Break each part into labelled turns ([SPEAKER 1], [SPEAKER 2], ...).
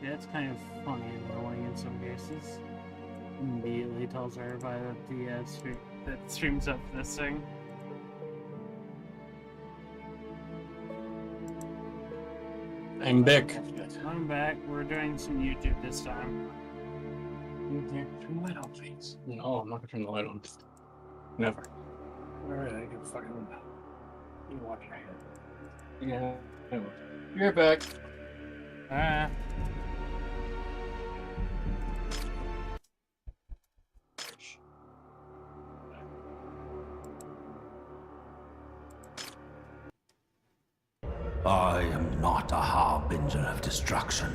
[SPEAKER 1] Yeah, it's kind of funny and annoying in some cases. Immediately tells everybody that the stream's up for this thing.
[SPEAKER 2] I'm back.
[SPEAKER 1] I'm back. We're doing some YouTube this time.
[SPEAKER 2] Turn the light on, please. No, I'm not gonna turn the light on. Never.
[SPEAKER 3] Alright, I can fucking. You watch your head.
[SPEAKER 2] Yeah. You're back.
[SPEAKER 1] Ah.
[SPEAKER 4] I am not a harbinger of destruction.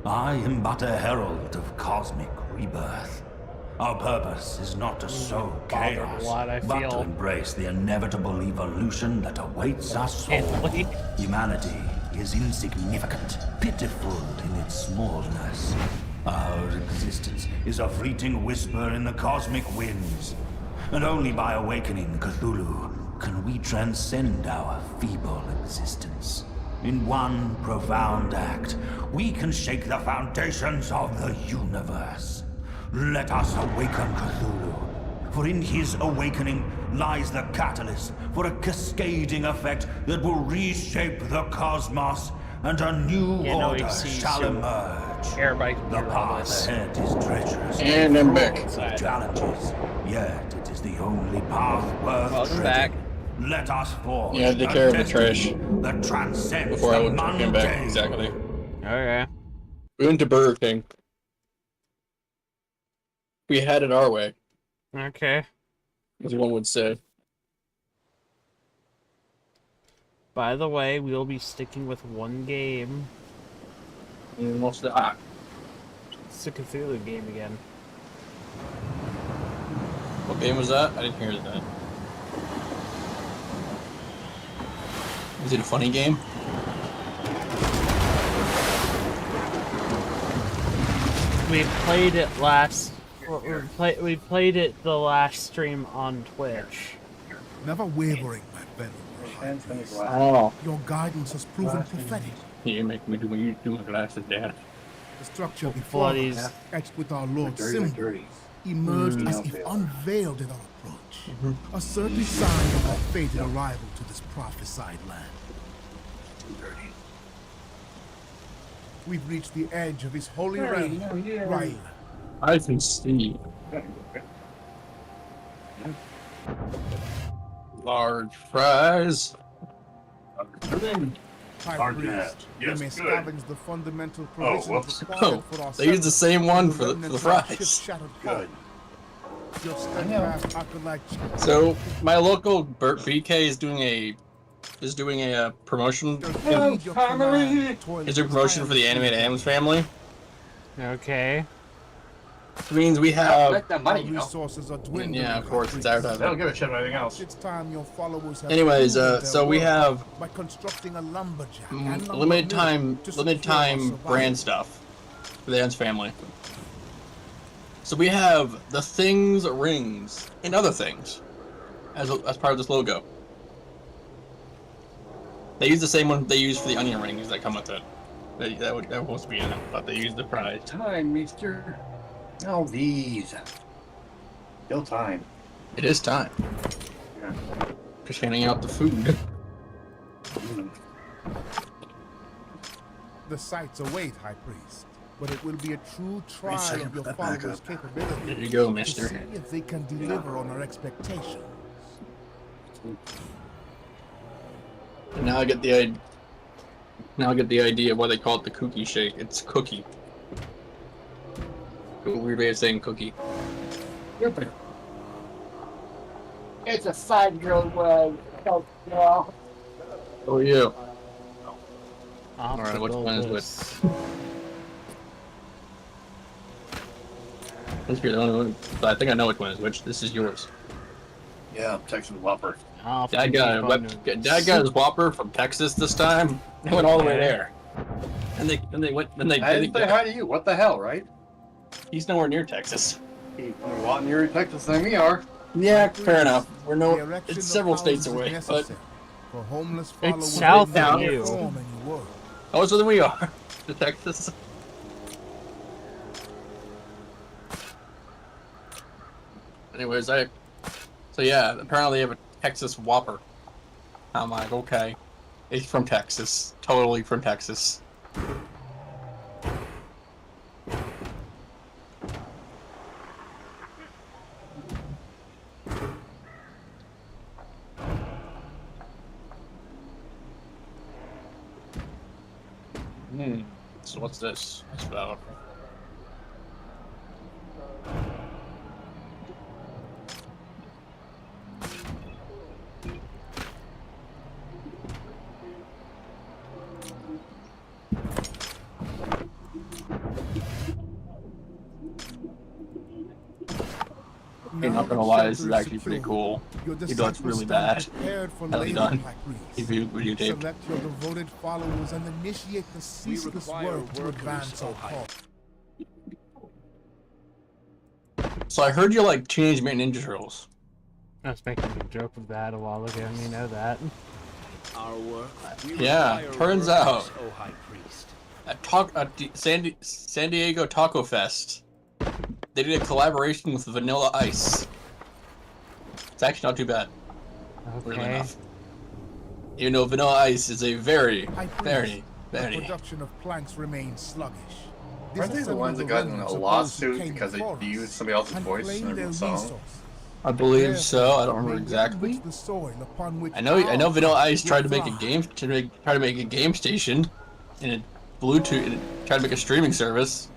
[SPEAKER 4] I am but a herald of cosmic rebirth. Our purpose is not to sow chaos, but to embrace the inevitable evolution that awaits us all. Humanity is insignificant, pitiful in its smallness. Our existence is a fleeting whisper in the cosmic winds. And only by awakening Cthulhu can we transcend our feeble existence. In one profound act, we can shake the foundations of the universe. Let us awaken Cthulhu, for in his awakening lies the catalyst for a cascading effect that will reshape the cosmos, and a new order shall emerge. The path ahead is treacherous
[SPEAKER 2] and I'm back.
[SPEAKER 4] Challenges, yet it is the only path worth treading.
[SPEAKER 2] Back.
[SPEAKER 4] Let us forge
[SPEAKER 2] Yeah, take care of the trash
[SPEAKER 4] that transcends
[SPEAKER 2] before I
[SPEAKER 4] the
[SPEAKER 2] would came back.
[SPEAKER 4] mundane.
[SPEAKER 2] Exactly.
[SPEAKER 1] Okay.
[SPEAKER 2] We went to Burger King. We had it our way,
[SPEAKER 1] Okay.
[SPEAKER 2] as one would say.
[SPEAKER 1] By the way, we'll be sticking with one game.
[SPEAKER 2] And most of the
[SPEAKER 1] It's a Cthulhu game again.
[SPEAKER 2] What game was that? I didn't hear that. Is it a funny game?
[SPEAKER 1] We played it last. We played it the last stream on Twitch.
[SPEAKER 5] Never wavering, my venerable.
[SPEAKER 2] Oh.
[SPEAKER 5] Your guidance has proven prophetic.
[SPEAKER 2] You make me do my glasses, Dad.
[SPEAKER 5] The structure before us, etched with our Lord's symbol, emerged as if unveiled in our approach. A certain sign of our fated arrival to this prophesied land. We've reached the edge of his holy realm, Rail.
[SPEAKER 2] I can see. Large fries.
[SPEAKER 5] High priest, we may scavenge the fundamental provisions required for our
[SPEAKER 2] They used the same one for the fries.
[SPEAKER 5] Good. Your steadfast acolyte.
[SPEAKER 2] So my local BK is doing a promotion. Is there a promotion for the animated Adams family?
[SPEAKER 1] Okay.
[SPEAKER 2] Which means we have
[SPEAKER 3] that money, you know.
[SPEAKER 5] Resources are dwindling.
[SPEAKER 2] yeah, of course, it's
[SPEAKER 3] They don't
[SPEAKER 2] advertising.
[SPEAKER 3] give a shit about anything else.
[SPEAKER 5] It's time your followers have
[SPEAKER 2] Anyways,
[SPEAKER 5] proven their
[SPEAKER 2] so we
[SPEAKER 5] worth
[SPEAKER 2] have
[SPEAKER 5] by constructing a lumberjack and
[SPEAKER 2] limited time
[SPEAKER 5] to secure our survival.
[SPEAKER 2] brand stuff for the Adams family. So we have the things, rings, and other things as part of this logo. They use the same one they use for the onion rings that come with it. That was supposed to be in it, but they used the prize.
[SPEAKER 3] Time, mister. Oh, these. Still time.
[SPEAKER 2] It is time.
[SPEAKER 3] Yeah.
[SPEAKER 2] Just handing out the food.
[SPEAKER 5] The sights await, High Priest, but it will be a true trial of your followers' capability.
[SPEAKER 2] There you go,
[SPEAKER 5] To
[SPEAKER 2] mister.
[SPEAKER 5] see if they can deliver on our expectations.
[SPEAKER 2] And now I get the idea of why they call it the cookie shake. It's cookie. A weird way of saying cookie.
[SPEAKER 3] It's a 5-year-old way.
[SPEAKER 2] Oh yeah.
[SPEAKER 1] Alright,
[SPEAKER 2] which one is which? That's the only one. But I think I know which one is which. This is yours.
[SPEAKER 3] Yeah, Texas Whopper.
[SPEAKER 2] Dad got his Whopper from Texas this time. They went all the way there. And they
[SPEAKER 3] I didn't say hi to you. What the hell, right?
[SPEAKER 2] He's nowhere near Texas.
[SPEAKER 3] He's a lot nearer Texas than we are.
[SPEAKER 2] Yeah, fair enough.
[SPEAKER 5] The erection
[SPEAKER 2] It's
[SPEAKER 5] of
[SPEAKER 2] several
[SPEAKER 5] houses
[SPEAKER 2] states
[SPEAKER 5] is
[SPEAKER 2] away, but
[SPEAKER 5] necessary for homeless followers
[SPEAKER 1] south
[SPEAKER 5] to
[SPEAKER 1] of you.
[SPEAKER 5] perform any work.
[SPEAKER 2] closer than we are to Texas. Anyways, so yeah, apparently they have a Texas Whopper. I'm like, okay. It's from Texas. Totally from Texas. So what's this? What's about? I'm not gonna lie, this is actually pretty cool. Even though it's really bad. Hell done. If you videotape.
[SPEAKER 5] Select your devoted followers and initiate the ceaseless work to advance our cause.
[SPEAKER 2] So I heard you like Teenage Mutant Ninja Turtles.
[SPEAKER 1] I was making a joke of that a while ago, and you know that.
[SPEAKER 6] Our work.
[SPEAKER 2] Yeah, turns out at San Diego Taco Fest, they did a collaboration with Vanilla Ice. It's actually not too bad. Weirdly enough. Even though Vanilla Ice is a very
[SPEAKER 5] the production of planks remains sluggish.
[SPEAKER 7] Aren't they the ones that got in a lawsuit because they used somebody else's voice in their song?
[SPEAKER 2] I believe so. I don't remember exactly. I know Vanilla Ice tried to make a game station, and it Bluetooth and tried to make a streaming service.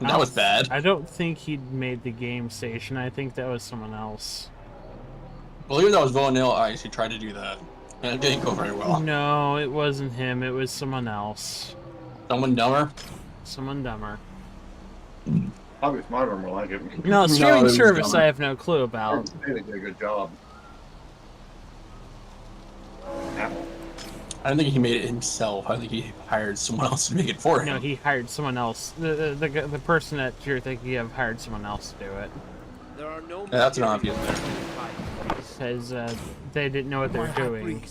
[SPEAKER 2] And that was bad.
[SPEAKER 1] I don't think he made the game station. I think that was someone else.
[SPEAKER 2] I believe that was Vanilla Ice who tried to do that, and it didn't go very well.
[SPEAKER 1] No, it wasn't him. It was someone else.
[SPEAKER 2] Someone dumber.
[SPEAKER 1] Someone dumber.
[SPEAKER 7] Probably smarter, more like it.
[SPEAKER 1] No, streaming service I have no clue about.
[SPEAKER 7] They did a good job. Apple.
[SPEAKER 2] I don't think he made it himself. I think he hired someone else to make it for him.
[SPEAKER 1] No, he hired someone else. The person that you're thinking of hired someone else to do it.
[SPEAKER 6] There are no
[SPEAKER 2] that's an obvious there.
[SPEAKER 1] Because they didn't know what they were doing.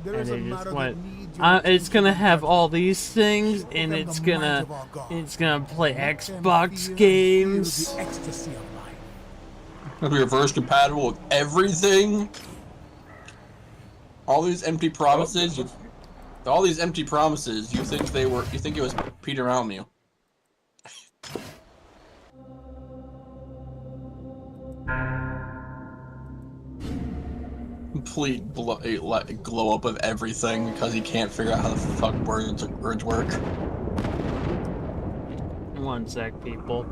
[SPEAKER 1] And they just went,
[SPEAKER 5] It's
[SPEAKER 1] it's gonna have all these things, and it's gonna play Xbox games.
[SPEAKER 2] It'll be reverse compatible with everything. All these empty promises. You think it was Peter Almu. Complete glow up of everything because he can't figure out how the fuck words work.
[SPEAKER 1] 1 sec, people.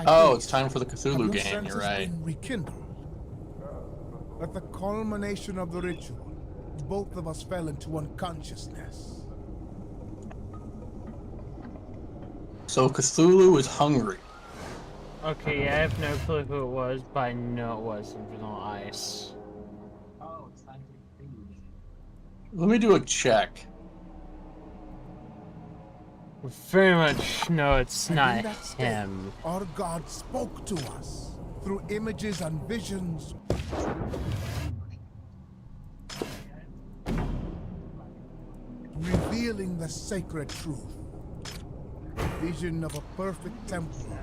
[SPEAKER 2] Oh, it's time for the Cthulhu game, you're right.
[SPEAKER 5] At the culmination of the ritual, both of us fell into unconsciousness.
[SPEAKER 2] So Cthulhu is hungry.
[SPEAKER 1] Okay, yeah, I have no clue who it was, but I know it wasn't Vanilla Ice.
[SPEAKER 2] Let me do a check.
[SPEAKER 1] We very much know it's
[SPEAKER 5] And
[SPEAKER 1] not
[SPEAKER 5] in that state,
[SPEAKER 1] him.
[SPEAKER 5] our God spoke to us through images and visions. Revealing the sacred truth. Vision of a perfect temple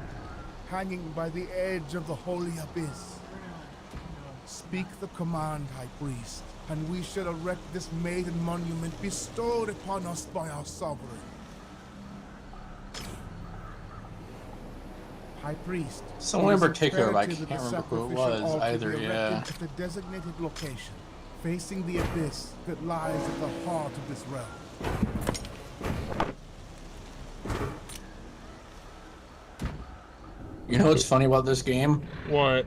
[SPEAKER 5] hanging by the edge of the holy abyss. Speak the command, High Priest, and we shall erect this maiden monument bestowed upon us by our sovereign. High Priest.
[SPEAKER 2] Someone in
[SPEAKER 5] it is
[SPEAKER 2] particular, but I
[SPEAKER 5] imperative
[SPEAKER 2] can't
[SPEAKER 5] that the
[SPEAKER 2] remember who it
[SPEAKER 5] sacrificial
[SPEAKER 2] was
[SPEAKER 5] altar
[SPEAKER 2] either,
[SPEAKER 5] be
[SPEAKER 2] yeah.
[SPEAKER 5] erected at the designated location, facing the abyss that lies at the heart of this realm.
[SPEAKER 2] You know what's funny about this game?
[SPEAKER 1] What?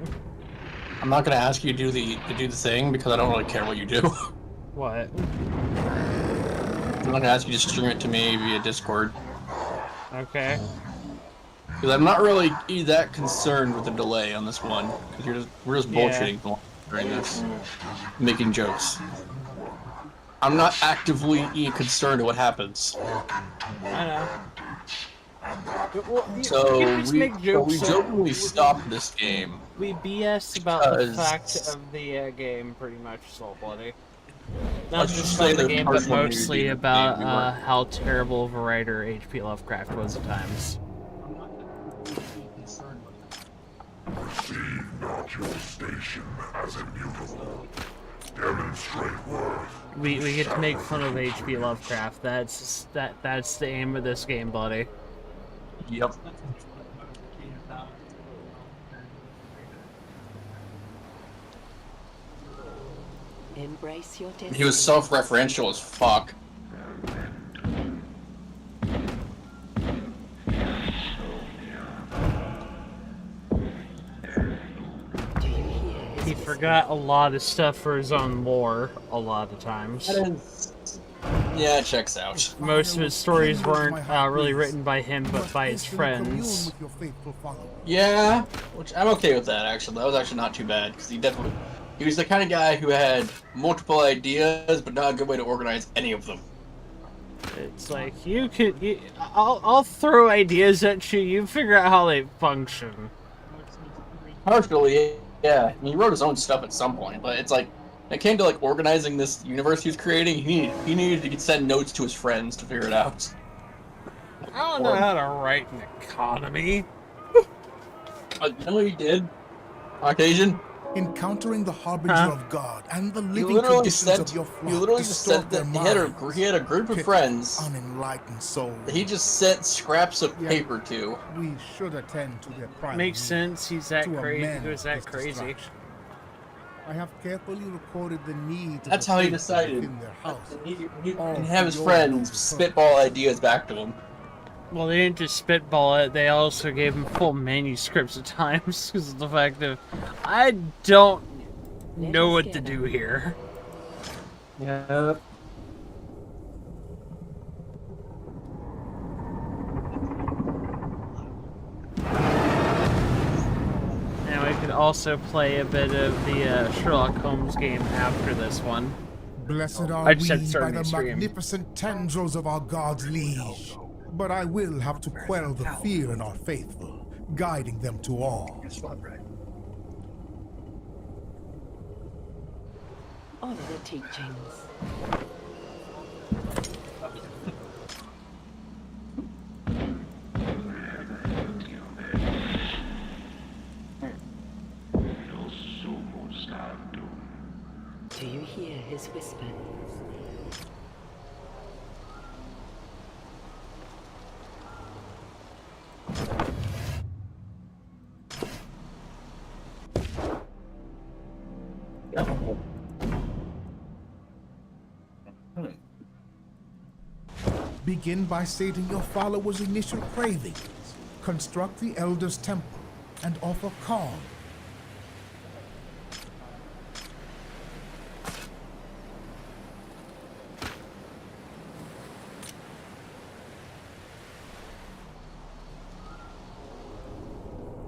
[SPEAKER 2] I'm not gonna ask you to do the thing because I don't really care what you do.
[SPEAKER 1] What?
[SPEAKER 2] I'm not gonna ask you to stream it to me via Discord.
[SPEAKER 1] Okay.
[SPEAKER 2] Because I'm not really that concerned with the delay on this one. Because we're just bullshitting during this, making jokes. I'm not actively concerned with what happens.
[SPEAKER 1] I know.
[SPEAKER 2] So we jokingly stopped this game
[SPEAKER 1] We BS about the fact of the game pretty much, Soul Bloody. Not just about the game, but mostly about how terrible of a writer H.P. Lovecraft was at times.
[SPEAKER 4] Perceive not your station as immutable. Demonstrate worth.
[SPEAKER 1] We get to make fun of H.P. Lovecraft. That's the aim of this game, buddy.
[SPEAKER 2] Yep.
[SPEAKER 8] Embrace your destiny.
[SPEAKER 2] He was self-referential as fuck.
[SPEAKER 1] He forgot a lot of stuff for his own lore a lot of times.
[SPEAKER 2] Yeah, it checks out.
[SPEAKER 1] Most of his stories weren't really written by him, but by his friends.
[SPEAKER 2] Yeah, which I'm okay with that, actually. That was actually not too bad, because he was the kind of guy who had multiple ideas, but not a good way to organize any of them.
[SPEAKER 1] It's like, I'll throw ideas at you, you figure out how they function.
[SPEAKER 2] Partially, yeah. I mean, he wrote his own stuff at some point, but it's like, when it came to like organizing this universe he was creating, he needed to send notes to his friends to figure it out.
[SPEAKER 1] I don't know how to write an economy.
[SPEAKER 2] No, he did. On occasion.
[SPEAKER 5] Encountering the harbinger of God and the living
[SPEAKER 2] conditions
[SPEAKER 5] of your flock
[SPEAKER 2] he literally just said that he had a group of friends
[SPEAKER 5] unenlightened souls
[SPEAKER 2] that he just sent scraps of paper to.
[SPEAKER 5] We should attend to their private
[SPEAKER 1] Makes sense. He's that crazy. He was that crazy.
[SPEAKER 5] I have carefully recorded the need.
[SPEAKER 2] That's how he decided.
[SPEAKER 5] In their house.
[SPEAKER 2] He can have his friends spitball ideas back to him.
[SPEAKER 1] Well, they didn't just spitball it, they also gave him full manuscripts at times, because of the fact that I don't know what to do here.
[SPEAKER 2] Yep.
[SPEAKER 1] Now we could also play a bit of the Sherlock Holmes game after this one.
[SPEAKER 5] Blessed are we by the magnificent tendrils of our God's liege. But I will have to quell the fear in our faithful, guiding them to all.
[SPEAKER 8] Honor the teachings. Do you hear his whisper?
[SPEAKER 5] Begin by stating your followers' initial cravings. Construct the Elder's Temple and offer calm.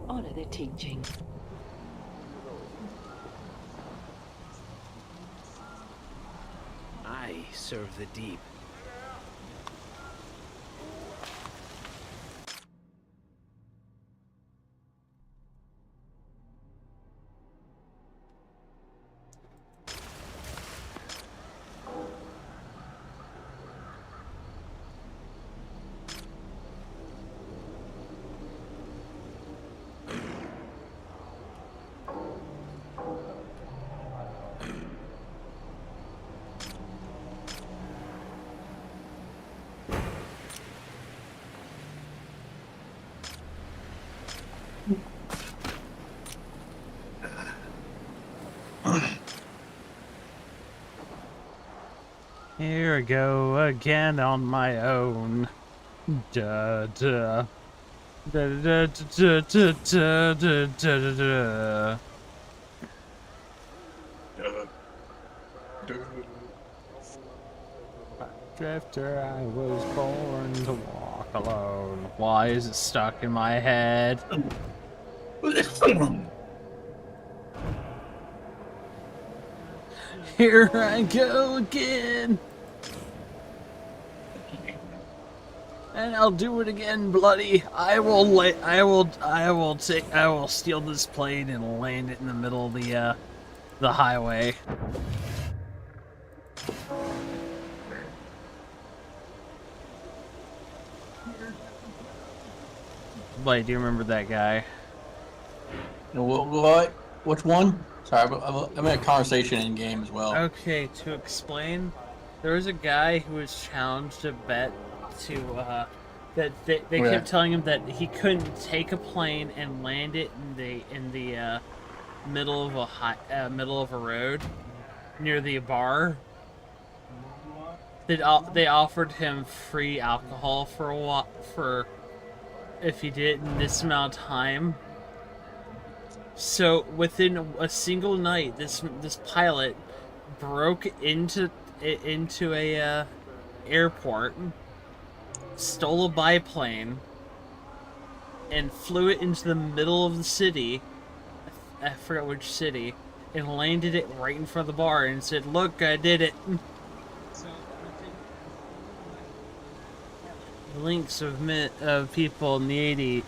[SPEAKER 8] Honor the teaching.
[SPEAKER 6] I serve the deep.
[SPEAKER 1] Here I go again on my own. Da da. Da da da da da da da da. Drifter, I was born to walk alone. Why is it stuck in my head? Here I go again. And I'll do it again, bloody. I will steal this plane and land it in the middle of the highway. Bloody, do you remember that guy?
[SPEAKER 2] What? Which one? Sorry, I'm in a conversation in game as well.
[SPEAKER 1] Okay, to explain, there was a guy who was challenged to bet to that they kept telling him that he couldn't take a plane and land it in the middle of a road near the bar. They offered him free alcohol for if he did it in this amount of time. So within a single night, this pilot broke into a airport, stole a biplane, and flew it into the middle of the city. I forgot which city, and landed it right in front of the bar and said, "Look, I did it." Links of people in the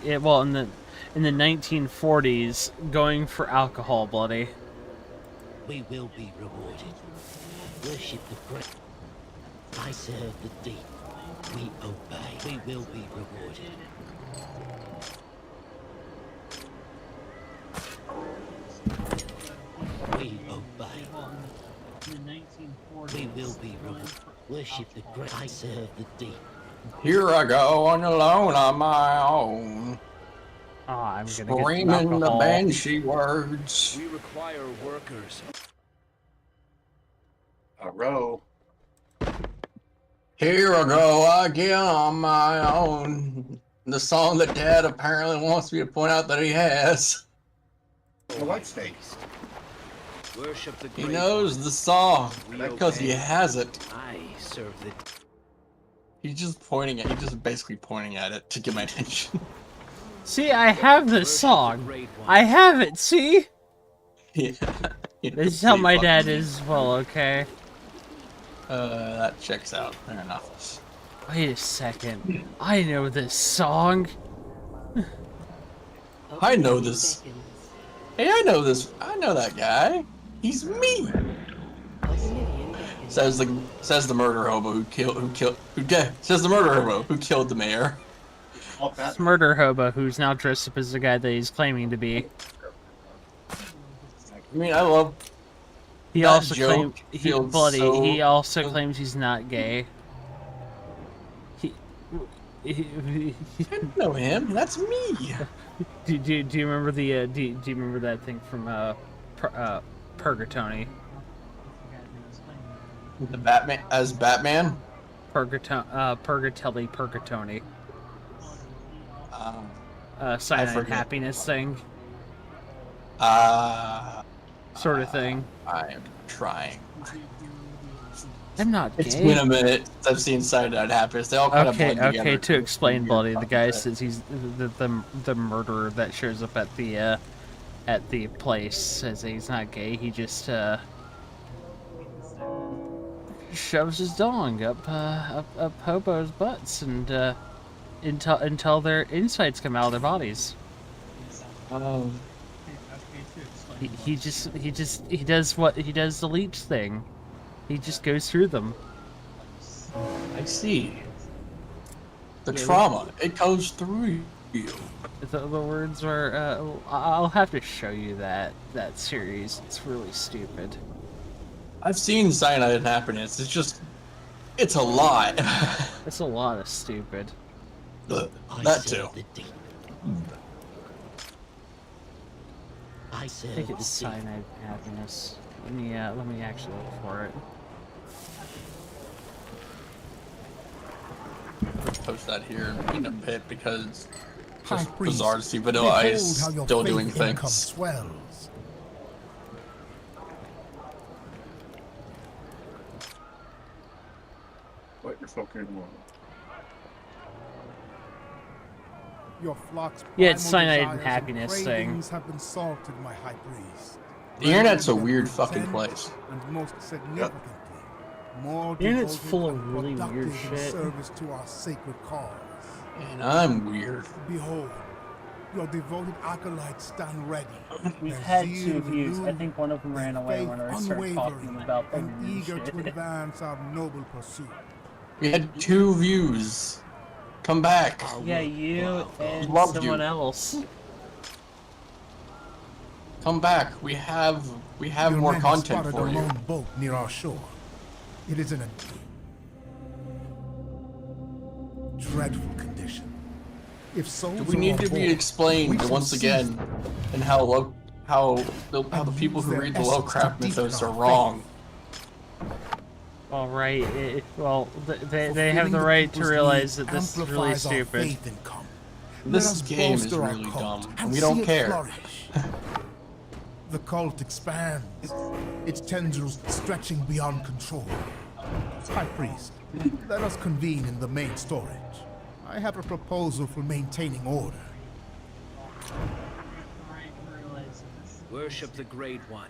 [SPEAKER 1] in the 1940s going for alcohol, bloody.
[SPEAKER 9] We will be rewarded. Worship the great. I serve the deep. We obey. We will be rewarded. We obey. In the 1940s, we will be rewarded. Worship the great. I serve the deep.
[SPEAKER 2] Here I go on alone on my own.
[SPEAKER 1] Oh, I'm gonna
[SPEAKER 2] screaming the banshee words.
[SPEAKER 6] We require workers.
[SPEAKER 7] A row.
[SPEAKER 2] Here I go again on my own. The song that Dad apparently wants me to point out that he has.
[SPEAKER 7] The white snake.
[SPEAKER 6] Worship the
[SPEAKER 2] he knows the song because he has it.
[SPEAKER 6] I serve the.
[SPEAKER 2] He's just pointing at. He's just basically pointing at it to get my attention.
[SPEAKER 1] See, I have this song. I have it. See.
[SPEAKER 2] Yeah.
[SPEAKER 1] This is how my dad is as well. Okay.
[SPEAKER 2] That checks out. Fair enough.
[SPEAKER 1] Wait a second. I know this song.
[SPEAKER 2] I know this. Hey, I know this. I know that guy. He's me. Says the murder hobo says the murder hobo who killed the mayor.
[SPEAKER 1] This murder hobo who's now dressed up as the guy that he's claiming to be.
[SPEAKER 2] I mean, I love.
[SPEAKER 1] He also claims he also claims he's not gay.
[SPEAKER 2] I know him. That's me.
[SPEAKER 1] Do you remember the do you remember that thing from Purgatony?
[SPEAKER 2] The Batman as Batman.
[SPEAKER 1] Purgatony. Cyanide happiness thing. Sort of thing.
[SPEAKER 2] I am trying.
[SPEAKER 1] I'm not gay.
[SPEAKER 2] It's been a minute since I've seen Cyanide happiness. They all kind of blend together.
[SPEAKER 1] Okay. To explain, Bloody, the guy says he's the murderer that shows up at the place. Says he's not gay. He just shoves his dong up hobos' butts and until their insides come out of their bodies. He does the leech thing. He just goes through them.
[SPEAKER 2] I see. The trauma, it goes through you.
[SPEAKER 1] The words are. I'll have to show you that series. It's really stupid.
[SPEAKER 2] I've seen Cyanide Happiness. It's a lot.
[SPEAKER 1] It's a lot of stupid.
[SPEAKER 2] That too.
[SPEAKER 1] I think it's Cyanide Happiness. Let me actually look for it.
[SPEAKER 2] Post that here in a bit because it's just bizarre to see Vanilla Ice still doing things.
[SPEAKER 5] Swells.
[SPEAKER 7] What you're fucking on?
[SPEAKER 5] Your flock's
[SPEAKER 1] yeah, it's Cyanide Happiness thing.
[SPEAKER 5] Have been salted, my high priest.
[SPEAKER 2] The internet's a weird fucking place.
[SPEAKER 5] And most significantly, more
[SPEAKER 1] And it's
[SPEAKER 5] devoted
[SPEAKER 1] full of
[SPEAKER 5] and
[SPEAKER 1] really weird
[SPEAKER 5] productive in
[SPEAKER 1] shit.
[SPEAKER 5] service to our sacred cause.
[SPEAKER 2] And I'm weird.
[SPEAKER 5] Behold, your devoted acolytes stand ready.
[SPEAKER 1] We've
[SPEAKER 5] their
[SPEAKER 1] had
[SPEAKER 5] zeal
[SPEAKER 1] 2 views. I
[SPEAKER 5] renewed,
[SPEAKER 1] think one of them
[SPEAKER 5] their
[SPEAKER 1] ran away
[SPEAKER 5] faith
[SPEAKER 1] when I started talking
[SPEAKER 5] unwavering,
[SPEAKER 1] about the
[SPEAKER 5] and
[SPEAKER 1] weird
[SPEAKER 5] eager
[SPEAKER 1] shit.
[SPEAKER 5] to advance our noble pursuit.
[SPEAKER 2] We had 2 views. Come back.
[SPEAKER 1] Yeah, you and
[SPEAKER 2] Loved
[SPEAKER 1] someone
[SPEAKER 2] you.
[SPEAKER 1] else.
[SPEAKER 2] Come back. We have
[SPEAKER 5] Your
[SPEAKER 2] more
[SPEAKER 5] men have
[SPEAKER 2] content
[SPEAKER 5] spotted
[SPEAKER 2] for
[SPEAKER 5] a
[SPEAKER 2] you.
[SPEAKER 5] lone boat near our shore. It is in a dreadful condition. If souls
[SPEAKER 2] Do we need to be explained once again and how the people who read the Lovecraft mythos are wrong?
[SPEAKER 1] All right. Well, they have the right to realize that this is really stupid.
[SPEAKER 2] This game is really dumb, and we don't care.
[SPEAKER 5] The cult expands, its tendrils stretching beyond control. High Priest, let us convene in the main storage. I have a proposal for maintaining order.
[SPEAKER 6] Worship the Great One.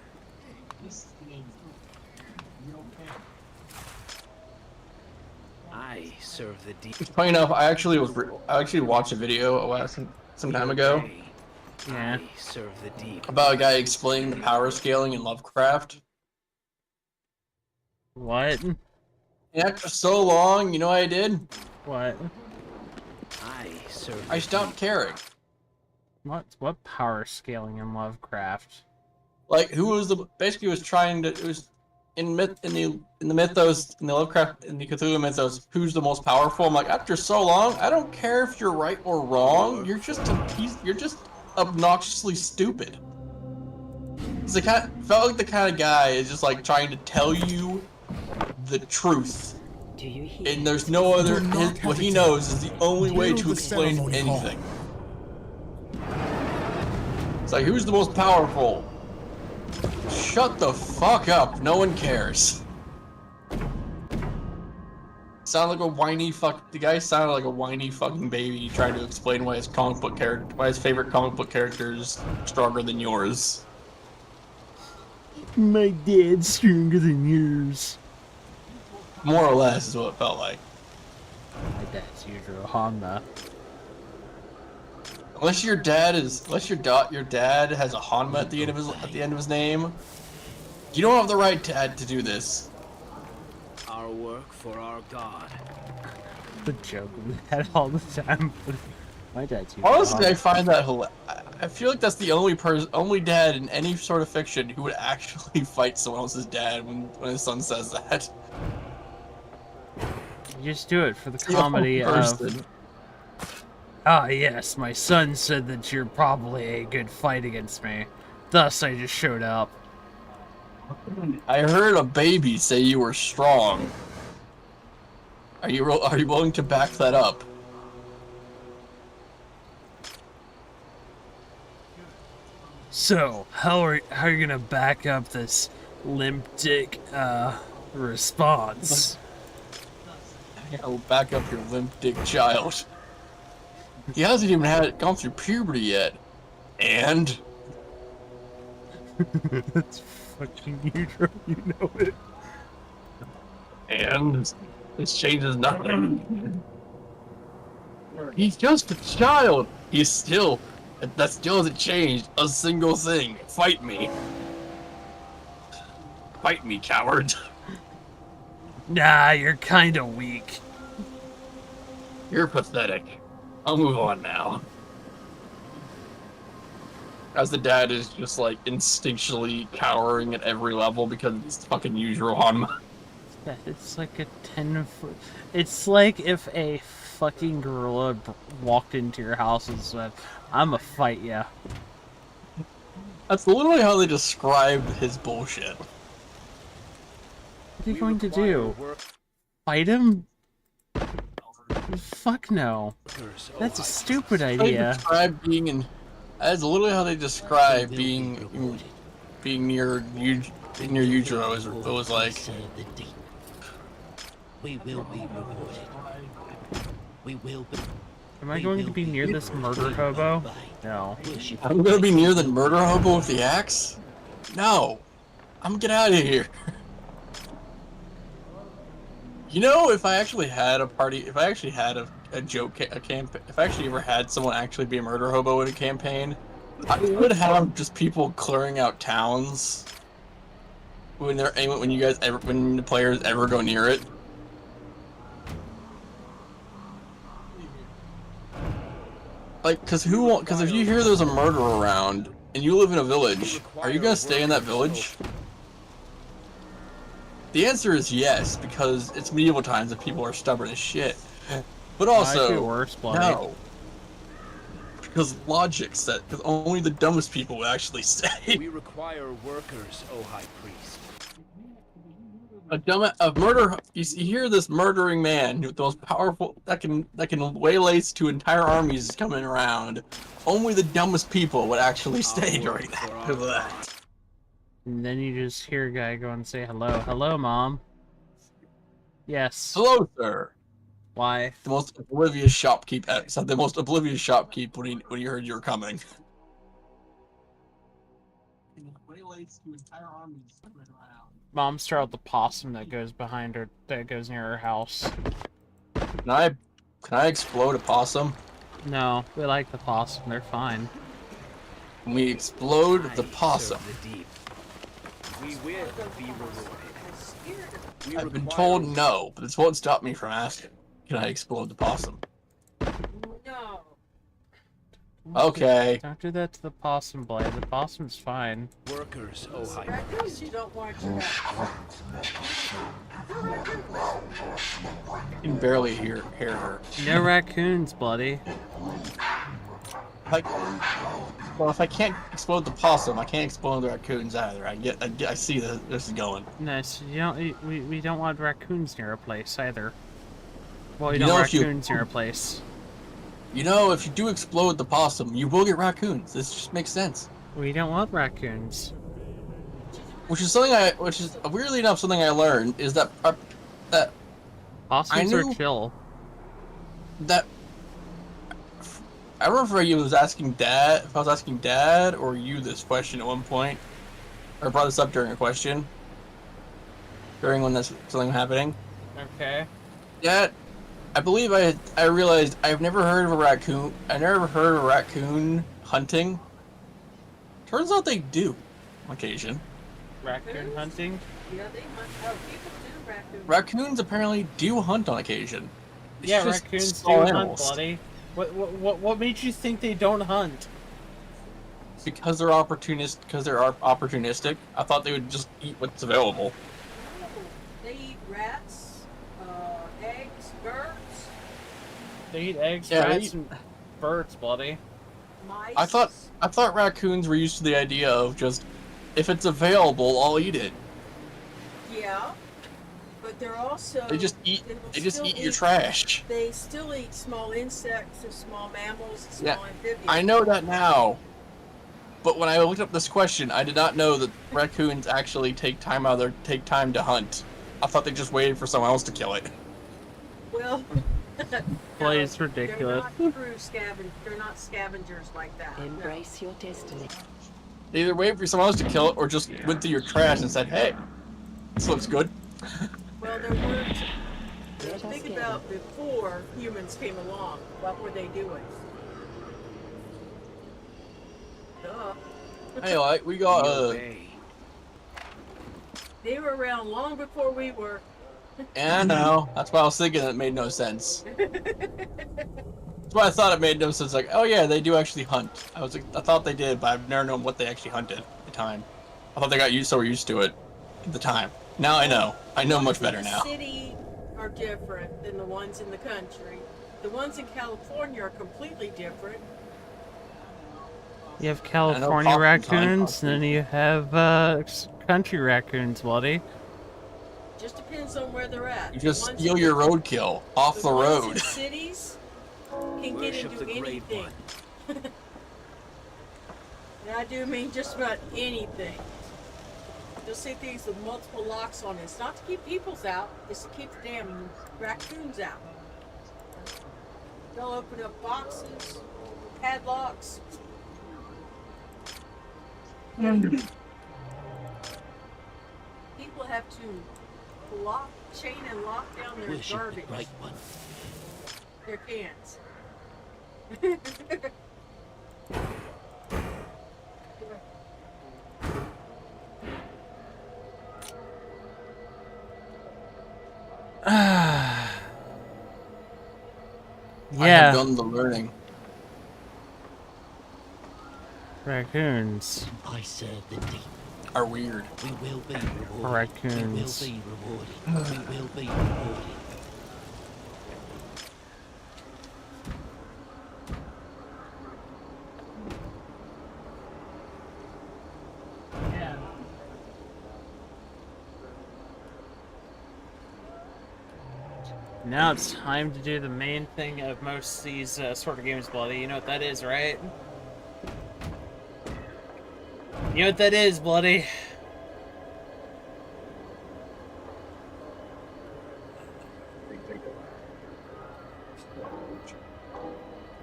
[SPEAKER 6] I serve the deep.
[SPEAKER 2] Funny enough, I actually watched a video some time ago.
[SPEAKER 1] Yeah.
[SPEAKER 6] I serve the deep.
[SPEAKER 2] About a guy explaining the power scaling in Lovecraft.
[SPEAKER 1] What?
[SPEAKER 2] And after so long, you know what I did?
[SPEAKER 1] What?
[SPEAKER 2] I stopped caring.
[SPEAKER 1] What power scaling in Lovecraft?
[SPEAKER 2] Like, who was basically was trying to, it was in the mythos, in the Lovecraft, in the Cthulhu mythos, who's the most powerful? I'm like, after so long, I don't care if you're right or wrong. You're just obnoxiously stupid. Felt like the kind of guy is just like trying to tell you the truth.
[SPEAKER 8] Do you hear?
[SPEAKER 2] And there's no other, what he knows is the only way to explain anything. It's like, who's the most powerful? Shut the fuck up, no one cares. Sound like a whiny the guy sounded like a whiny fucking baby trying to explain why his favorite comic book character is stronger than yours.
[SPEAKER 1] My dad's stronger than yours.
[SPEAKER 2] More or less is what it felt like.
[SPEAKER 1] My dad's usual Honda.
[SPEAKER 2] Unless your dad has a Hanma at the end of his name, you don't have the right to do this.
[SPEAKER 6] Our work for our God.
[SPEAKER 1] The joke we had all the time. My dad's usual
[SPEAKER 2] Honestly,
[SPEAKER 1] Honda.
[SPEAKER 2] I find that I feel like that's the only dad in any sort of fiction who would actually fight someone else's dad when his son says that.
[SPEAKER 1] You just do it for the comedy of. Ah, yes, my son said that you're probably a good fight against me. Thus, I just showed up.
[SPEAKER 2] I heard a baby say you were strong. Are you willing to back that up?
[SPEAKER 1] So, how are you gonna back up this limp dick response?
[SPEAKER 2] I'll back up your limp dick child. He hasn't even gone through puberty yet. And?
[SPEAKER 1] That's fucking you, you know it.
[SPEAKER 2] And? This changes nothing. He's just a child. That still hasn't changed a single thing. Fight me. Fight me, coward.
[SPEAKER 1] Nah, you're kinda weak.
[SPEAKER 2] You're pathetic. I'll move on now. As the dad is just like instinctually cowering at every level because it's fucking usual Hanma.
[SPEAKER 1] It's like a 10-foot. It's like if a fucking gorilla walked into your house and said, "I'ma fight ya."
[SPEAKER 2] That's literally how they describe his bullshit.
[SPEAKER 1] What are you going to do? Fight him? Fuck no. That's a stupid idea.
[SPEAKER 2] That's literally how they describe being near Yujiro. It was like.
[SPEAKER 9] We will be rewarded. We will be.
[SPEAKER 1] Am I going to be near this murder hobo? No.
[SPEAKER 2] I'm gonna be near the murder hobo with the axe? No. I'm gonna get out of here. You know, if I actually had a party, if I actually had a joke, a campaign, if I actually ever had someone actually be a murder hobo in a campaign, I would have just people clearing out towns when when the players ever go near it. Like, because if you hear there's a murder around and you live in a village, are you gonna stay in that village? The answer is yes, because it's medieval times and people are stubborn as shit. But also, no. Because logic said, because only the dumbest people will actually stay.
[SPEAKER 6] We require workers, O High Priest.
[SPEAKER 2] You hear this murdering man, the most powerful, that can waylay to entire armies coming around. Only the dumbest people would actually stay during that.
[SPEAKER 1] And then you just hear a guy go and say hello. Hello, Mom. Yes.
[SPEAKER 2] Hello, sir.
[SPEAKER 1] Why?
[SPEAKER 2] The most oblivious shopkeep. The most oblivious shopkeep when he heard you were coming.
[SPEAKER 1] Mom started the possum that goes behind her, that goes near her house.
[SPEAKER 2] Can I explode a possum?
[SPEAKER 1] No, we like the possum. They're fine.
[SPEAKER 2] When we explode the possum.
[SPEAKER 6] We will be rewarded.
[SPEAKER 2] I've been told no, but this won't stop me from asking. Can I explode the possum?
[SPEAKER 8] No.
[SPEAKER 2] Okay.
[SPEAKER 1] Don't do that to the possum, Blade. The possum's fine.
[SPEAKER 6] Workers, O High Priest.
[SPEAKER 8] You don't want to.
[SPEAKER 2] You can barely hear her.
[SPEAKER 1] No raccoons, Bloody.
[SPEAKER 2] Well, if I can't explode the possum, I can't explode the raccoons either. I see that this is going.
[SPEAKER 1] No, so we don't want raccoons near a place either. Well, we don't want raccoons near a place.
[SPEAKER 2] You know, if you do explode the possum, you will get raccoons. This just makes sense.
[SPEAKER 1] We don't want raccoons.
[SPEAKER 2] Which is weirdly enough something I learned is that
[SPEAKER 1] Possums are chill.
[SPEAKER 2] That I remember if I was asking Dad or you this question at one point, or brought this up during a question, during when this something happening.
[SPEAKER 1] Okay.
[SPEAKER 2] Dad, I believe I realized I've never heard of a raccoon. I never heard of a raccoon hunting. Turns out they do, on occasion.
[SPEAKER 1] Raccoon hunting?
[SPEAKER 8] Yeah, they hunt. Oh, people do raccoon.
[SPEAKER 2] Raccoons apparently do hunt on occasion. It's
[SPEAKER 1] yeah,
[SPEAKER 2] just
[SPEAKER 1] raccoons do
[SPEAKER 2] small
[SPEAKER 1] hunt,
[SPEAKER 2] animals.
[SPEAKER 1] Bloody. What made you think they don't hunt?
[SPEAKER 2] Because they're opportunistic. I thought they would just eat what's available.
[SPEAKER 8] They eat rats, eggs, birds.
[SPEAKER 1] They eat eggs,
[SPEAKER 2] Yeah,
[SPEAKER 1] rats, and birds, Bloody.
[SPEAKER 8] Mice.
[SPEAKER 2] I thought raccoons were used to the idea of just, if it's available, I'll eat it.
[SPEAKER 8] Yeah, but they're also.
[SPEAKER 2] They just eat your trash.
[SPEAKER 8] They still eat small insects and small mammals and small amphibians.
[SPEAKER 2] I know that now. But when I looked up this question, I did not know that raccoons actually take time to hunt. I thought they just waited for someone else to kill it.
[SPEAKER 8] Well,
[SPEAKER 1] Boy, it's ridiculous.
[SPEAKER 8] They're not scavengers like that. Embrace your destiny.
[SPEAKER 2] They either wait for someone else to kill it or just went through your trash and said, "Hey, this looks good."
[SPEAKER 8] Well, there weren't. Think about before humans came along. What were they doing? Duh.
[SPEAKER 2] Hey, we got
[SPEAKER 8] They were around long before we were.
[SPEAKER 2] Yeah, I know. That's why I was thinking it made no sense. That's why I thought it made no sense. Like, oh yeah, they do actually hunt. I thought they did, but I've never known what they actually hunted at the time. I thought they got so used to it at the time. Now I know. I know much better now.
[SPEAKER 8] The city are different than the ones in the country. The ones in California are completely different.
[SPEAKER 1] You have California raccoons, and then you have country raccoons, Bloody.
[SPEAKER 8] Just depends on where they're at.
[SPEAKER 2] You just steal your roadkill off the road.
[SPEAKER 8] Ones in cities can get into anything. And I do mean just about anything. You'll see things with multiple locks on it. It's not to keep people's out, it's to keep the damn raccoons out. They'll open up boxes, padlocks. People have to block chain and lock down their
[SPEAKER 9] Worship
[SPEAKER 8] garbage.
[SPEAKER 9] the Great One.
[SPEAKER 8] Their cans.
[SPEAKER 2] I have done the learning.
[SPEAKER 1] Raccoons.
[SPEAKER 9] I serve the deep.
[SPEAKER 2] Are weird.
[SPEAKER 9] We will be rewarded.
[SPEAKER 1] Raccoons.
[SPEAKER 9] We will be rewarded. We will be rewarded.
[SPEAKER 1] Now it's time to do the main thing of most of these sort of games, Bloody. You know what that is, right? You know what that is, Bloody?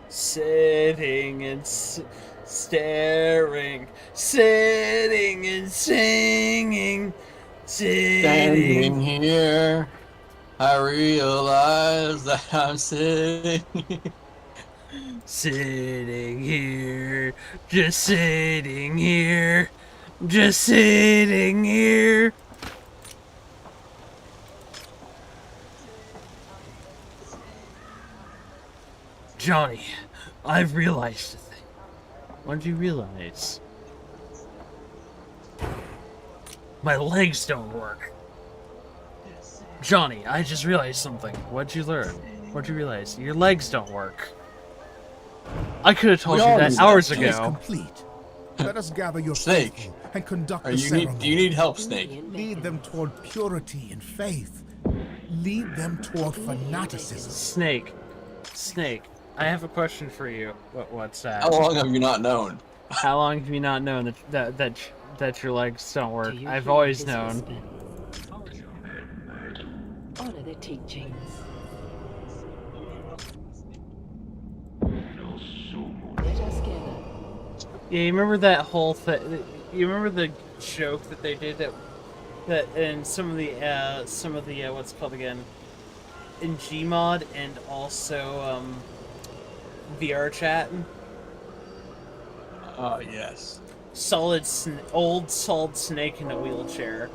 [SPEAKER 1] Sitting and staring, sitting and singing,
[SPEAKER 2] Standing here, I realize that I'm sitting.
[SPEAKER 1] Sitting here, just sitting here, just sitting here. Johnny, I've realized a thing. What did you realize? My legs don't work. Johnny, I just realized something. What'd you learn? What'd you realize? Your legs don't work. I could have told you that hours ago.
[SPEAKER 5] Is complete. Let us gather your
[SPEAKER 2] Snake.
[SPEAKER 5] faithful and conduct the
[SPEAKER 2] Do
[SPEAKER 5] ceremony.
[SPEAKER 2] you need help, Snake?
[SPEAKER 5] Lead them toward purity and faith. Lead them toward fanaticism.
[SPEAKER 1] Snake, I have a question for you. What's that?
[SPEAKER 2] How long have you not known?
[SPEAKER 1] How long have you not known that your legs don't work? I've always known.
[SPEAKER 10] Honor the teachings. Let us gather.
[SPEAKER 1] Yeah, you remember that whole thing? You remember the joke that they did that in some of the what's it called again? In Gmod and also VR chat.
[SPEAKER 2] Oh yes.
[SPEAKER 1] Old solid Snake in a wheelchair.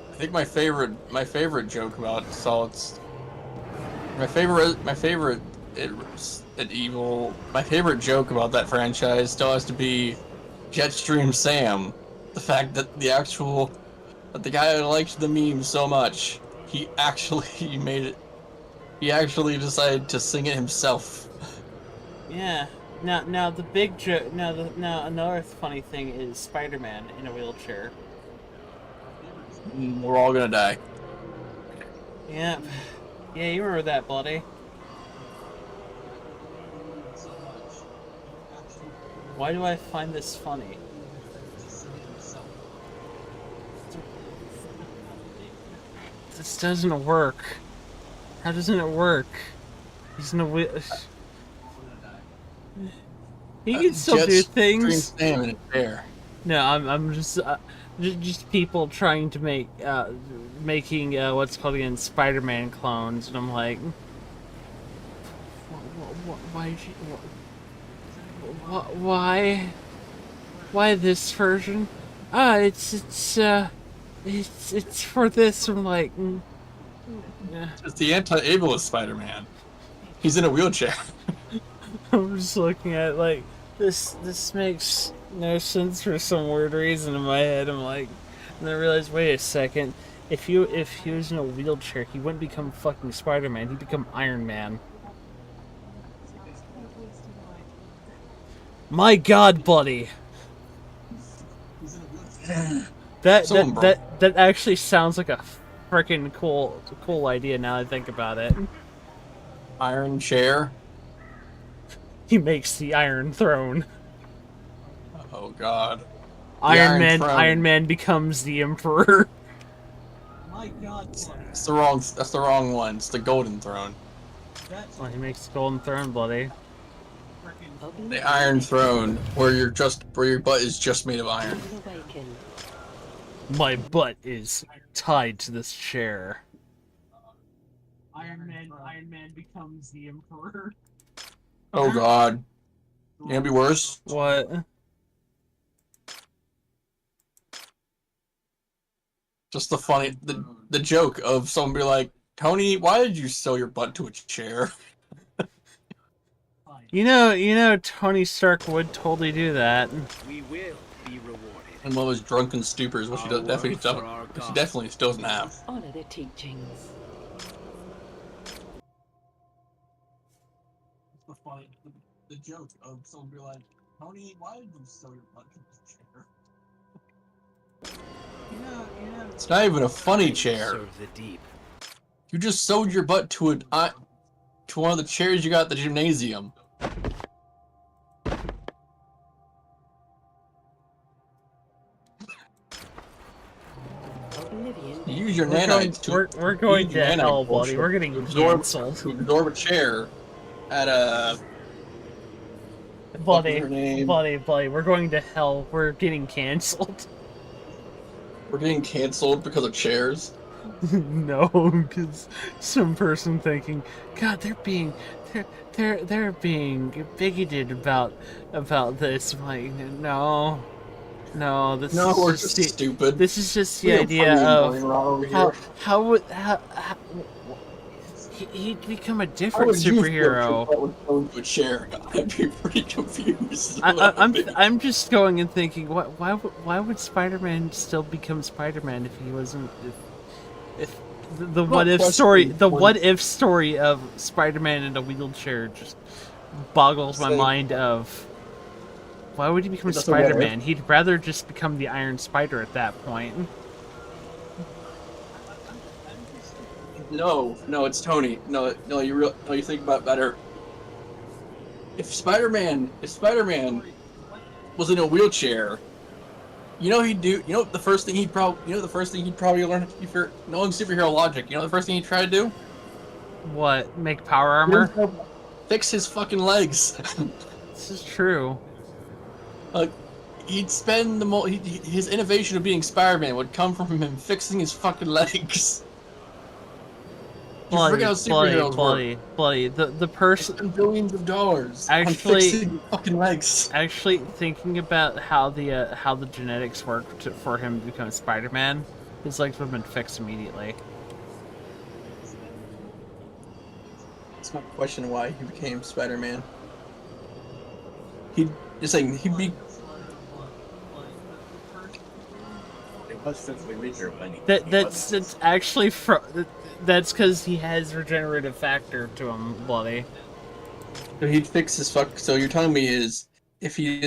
[SPEAKER 2] I think my favorite joke about Solid's my favorite joke about that franchise still has to be Jetstream Sam. The fact that the guy who liked the meme so much, he actually decided to sing it himself.
[SPEAKER 1] Yeah. Now the big joke. Now another funny thing is Spider-Man in a wheelchair.
[SPEAKER 2] We're all gonna die.
[SPEAKER 1] Yeah. Yeah, you remember that, Bloody. Why do I find this funny? This doesn't work. How doesn't it work? He's in a wheel. He can still do things. No, I'm just people trying to make making what's called again Spider-Man clones, and I'm like, why this version? It's for this. I'm like,
[SPEAKER 2] It's the anti-ableist Spider-Man. He's in a wheelchair.
[SPEAKER 1] I'm just looking at it like this makes no sense for some weird reason in my head. I'm like, and I realized, wait a second, if he was in a wheelchair, he wouldn't become fucking Spider-Man, he'd become Iron Man. My God, buddy. That actually sounds like a freaking cool idea now I think about it.
[SPEAKER 2] Iron Chair.
[SPEAKER 1] He makes the Iron Throne.
[SPEAKER 2] Oh God.
[SPEAKER 1] Iron Man becomes the Emperor.
[SPEAKER 2] My God. That's the wrong one. It's the Golden Throne.
[SPEAKER 1] Well, he makes the Golden Throne, Bloody.
[SPEAKER 2] The Iron Throne, where your butt is just made of iron.
[SPEAKER 1] My butt is tied to this chair.
[SPEAKER 11] Iron Man becomes the Emperor.
[SPEAKER 2] Oh God. It's gonna be worse.
[SPEAKER 1] What?
[SPEAKER 2] Just the joke of someone be like, Tony, why did you sew your butt to a chair?
[SPEAKER 1] You know, Tony Stark would totally do that.
[SPEAKER 6] We will be rewarded.
[SPEAKER 2] And one of those drunken stupors, which he definitely still doesn't have.
[SPEAKER 10] Honor their teachings.
[SPEAKER 2] The joke of someone be like, Tony, why did you sew your butt to a chair? It's not even a funny chair.
[SPEAKER 6] Serve the deep.
[SPEAKER 2] You just sewed your butt to one of the chairs you got at the gymnasium. You use your nanites
[SPEAKER 1] we're going to hell, buddy. We're getting canceled.
[SPEAKER 2] To absorb a chair at a...
[SPEAKER 1] Buddy, we're going to hell. We're getting canceled.
[SPEAKER 2] We're getting canceled because of chairs?
[SPEAKER 1] No, because some person thinking, God, they're being bigoted about this. Like, no, this is
[SPEAKER 2] we're
[SPEAKER 1] just
[SPEAKER 2] stupid.
[SPEAKER 1] This is just the idea of how he'd become a different superhero.
[SPEAKER 2] A chair. I'd be pretty confused.
[SPEAKER 1] I'm just going and thinking, why would Spider-Man still become Spider-Man if he wasn't? If the what if story of Spider-Man in a wheelchair just boggles my mind. Of why would he become Spider-Man? He'd rather just become the Iron Spider at that point.
[SPEAKER 2] No, it's Tony. No, you think about it better. If Spider-Man was in a wheelchair, the first thing he'd probably learn if you're knowing superhero logic. You know the first thing he'd try to do?
[SPEAKER 1] What? Make power armor?
[SPEAKER 2] Fix his fucking legs.
[SPEAKER 1] This is true.
[SPEAKER 2] He'd spend his innovation of being Spider-Man would come from him fixing his fucking legs.
[SPEAKER 1] Bloody, the person
[SPEAKER 2] billions of dollars
[SPEAKER 1] actually
[SPEAKER 2] on fixing fucking legs.
[SPEAKER 1] Actually, thinking about how the genetics worked for him to become Spider-Man, his legs would have been fixed immediately.
[SPEAKER 2] It's not a question why he became Spider-Man. He'd be.
[SPEAKER 7] It was physically weaker when
[SPEAKER 1] That's actually that's because he has regenerative factor to him, bloody.
[SPEAKER 2] So he'd fix his So you're telling me is if he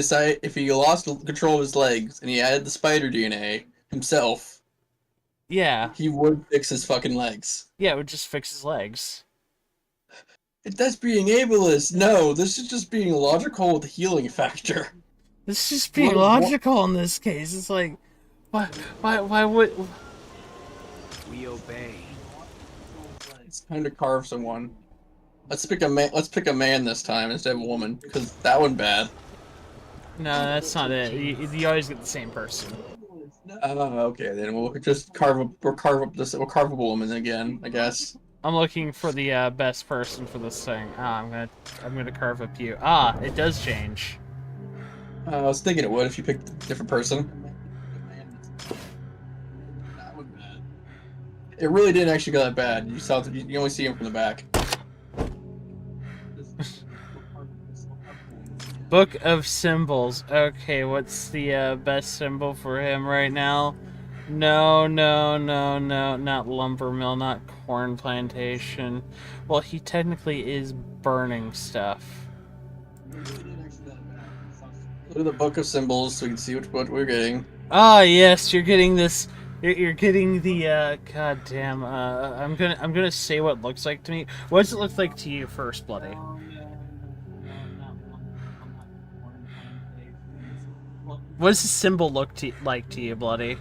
[SPEAKER 2] lost control of his legs and he added the spider DNA himself,
[SPEAKER 1] yeah,
[SPEAKER 2] he would fix his fucking legs.
[SPEAKER 1] Yeah, it would just fix his legs.
[SPEAKER 2] That's being ableist. No, this is just being logical with the healing factor.
[SPEAKER 1] This is just being logical in this case. It's like, why would
[SPEAKER 6] we obey?
[SPEAKER 2] It's time to carve someone. Let's pick a man this time instead of a woman, because that one bad.
[SPEAKER 1] No, that's not it. You always get the same person.
[SPEAKER 2] Okay, then we'll just carve a woman again, I guess.
[SPEAKER 1] I'm looking for the best person for this thing. I'm gonna carve up you. It does change.
[SPEAKER 2] I was thinking it would if you picked a different person. It really didn't actually go that bad. You only see him from the back.
[SPEAKER 1] Book of Symbols. Okay, what's the best symbol for him right now? No, not lumber mill, not corn plantation. Well, he technically is burning stuff.
[SPEAKER 2] Go to the Book of Symbols so we can see what we're getting.
[SPEAKER 1] Yes, you're getting this. You're getting the goddamn. I'm gonna say what it looks like to me. What does it look like to you first, bloody? What does the symbol look like to you, bloody?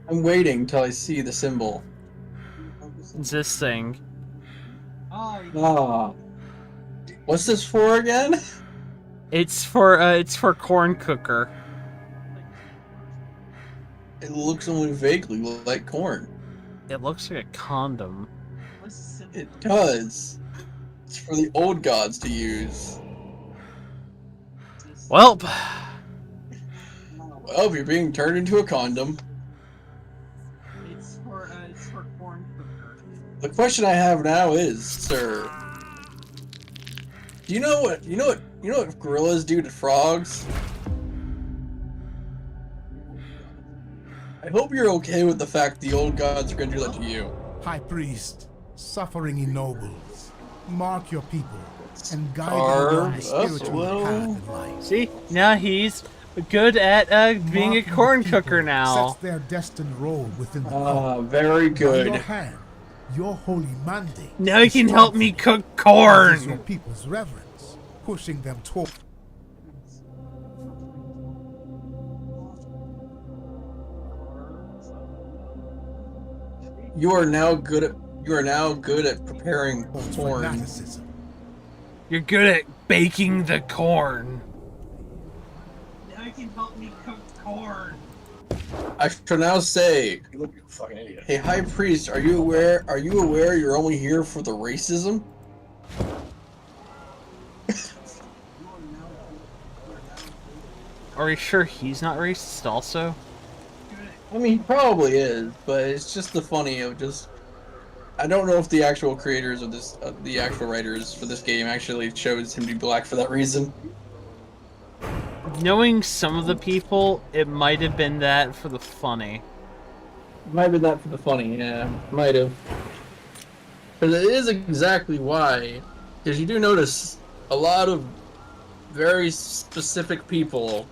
[SPEAKER 2] I'm waiting till I see the symbol.
[SPEAKER 1] It's this thing.
[SPEAKER 2] What's this for again?
[SPEAKER 1] It's for corn cooker.
[SPEAKER 2] It looks only vaguely like corn.
[SPEAKER 1] It looks like a condom.
[SPEAKER 2] It does. It's for the old gods to use.
[SPEAKER 1] Welp.
[SPEAKER 2] Well, you're being turned into a condom.
[SPEAKER 11] It's for corn cooker.
[SPEAKER 2] The question I have now is, sir, do you know what gorillas do to frogs? I hope you're okay with the fact the old gods are going to do that to you.
[SPEAKER 5] High Priest, suffering ennobles. Mark your people and guide them along the spiritual path in life.
[SPEAKER 1] See, now he's good at being a corn cooker now.
[SPEAKER 5] Sets their destined role within the cult.
[SPEAKER 2] Very good.
[SPEAKER 5] By your hand, your holy mandate.
[SPEAKER 1] Now he can help me cook corn.
[SPEAKER 5] Your people's reverence, pushing them toward.
[SPEAKER 2] You are now good at preparing corn.
[SPEAKER 1] You're good at baking the corn.
[SPEAKER 11] Now he can help me cook corn.
[SPEAKER 2] I shall now say,
[SPEAKER 7] You look like a fucking idiot.
[SPEAKER 2] hey, High Priest, are you aware you're only here for the racism?
[SPEAKER 1] Are we sure he's not racist also?
[SPEAKER 2] I mean, he probably is, but it's just the funny of just. I don't know if the actual creators of this, the actual writers for this game actually chose him to be black for that reason.
[SPEAKER 1] Knowing some of the people, it might have been that for the funny.
[SPEAKER 2] Might have been that for the funny, yeah. Might have. Because it is exactly why. Because you do notice a lot of very specific people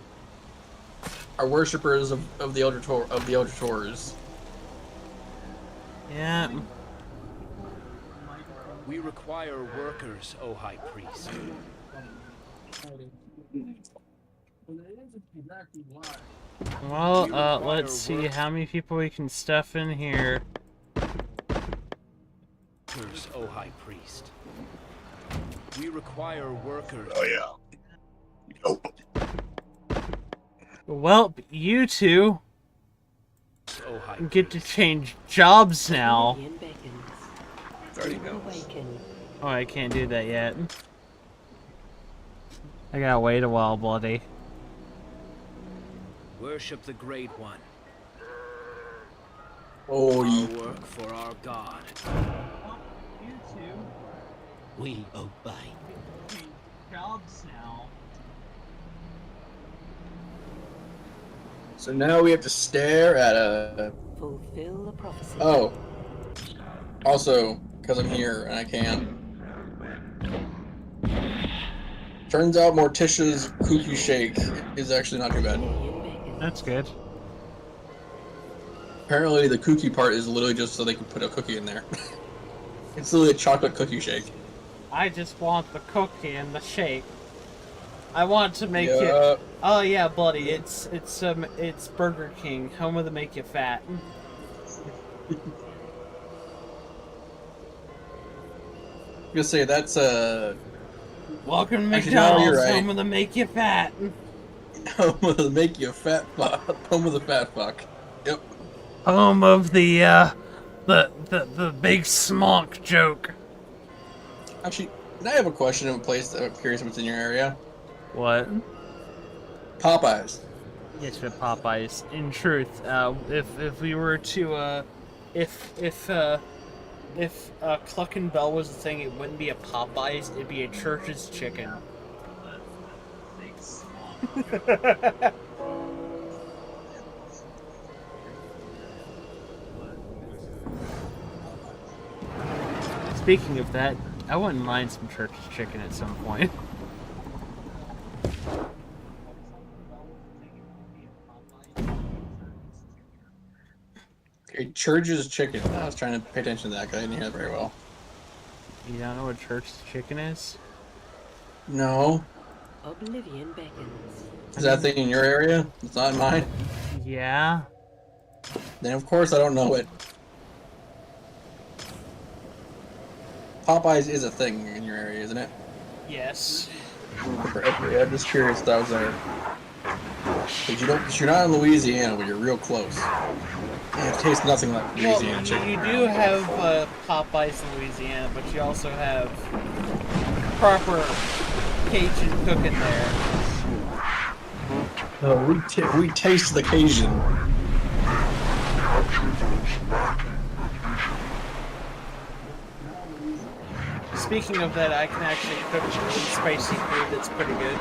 [SPEAKER 2] are worshippers of the Elder Taurs.
[SPEAKER 1] Yeah.
[SPEAKER 6] We require workers, O High Priest.
[SPEAKER 1] Well, let's see how many people we can stuff in here.
[SPEAKER 6] Workers, O High Priest. We require workers.
[SPEAKER 7] Oh yeah. Nope.
[SPEAKER 1] Well, you two get to change jobs now. Oh, I can't do that yet. I gotta wait a while, buddy.
[SPEAKER 6] Worship the Great One.
[SPEAKER 2] Oh,
[SPEAKER 6] our work for our God.
[SPEAKER 11] You two
[SPEAKER 9] We obey.
[SPEAKER 11] change jobs now.
[SPEAKER 2] So now we have to stare at a.
[SPEAKER 10] Fulfill the prophecy.
[SPEAKER 2] Oh. Also, because I'm here and I can. Turns out Morticia's kooky shake is actually not too bad.
[SPEAKER 1] That's good.
[SPEAKER 2] Apparently the kooky part is literally just so they can put a cookie in there. It's literally a chocolate cookie shake.
[SPEAKER 1] I just want the cookie and the shake. I want to make it. Oh yeah, buddy. It's Burger King, home of the make you fat.
[SPEAKER 2] I'm gonna say that's
[SPEAKER 1] Welcome to
[SPEAKER 2] actually, no,
[SPEAKER 1] McDonald's,
[SPEAKER 2] you're right.
[SPEAKER 1] home of the make you fat.
[SPEAKER 2] Home of the make you fat fuck. Home of the fat fuck. Yep.
[SPEAKER 1] Home of the big smonk joke.
[SPEAKER 2] Actually, I have a question of a place that I'm curious what's in your area.
[SPEAKER 1] What?
[SPEAKER 2] Popeyes.
[SPEAKER 1] Yes, for Popeyes. In truth, if we were to if Cluck and Bell was the thing, it wouldn't be a Popeyes, it'd be a Church's Chicken. Speaking of that, I wouldn't mind some Church's Chicken at some point.
[SPEAKER 2] Okay, Church's Chicken. I was trying to pay attention to that because I didn't hear it very well.
[SPEAKER 1] You don't know what Church's Chicken is?
[SPEAKER 2] No.
[SPEAKER 10] Oblivion beckons.
[SPEAKER 2] Is that thing in your area? It's not in mine?
[SPEAKER 1] Yeah.
[SPEAKER 2] Then of course I don't know it. Popeyes is a thing in your area, isn't it?
[SPEAKER 1] Yes.
[SPEAKER 2] I'm just curious if that was there. Because you're not in Louisiana, but you're real close. It tastes nothing like Louisiana
[SPEAKER 1] well,
[SPEAKER 2] chicken.
[SPEAKER 1] you do have Popeyes in Louisiana, but you also have proper Cajun cooking there.
[SPEAKER 2] We taste the Cajun.
[SPEAKER 1] Speaking of that, I can actually cook really spicy food that's pretty good.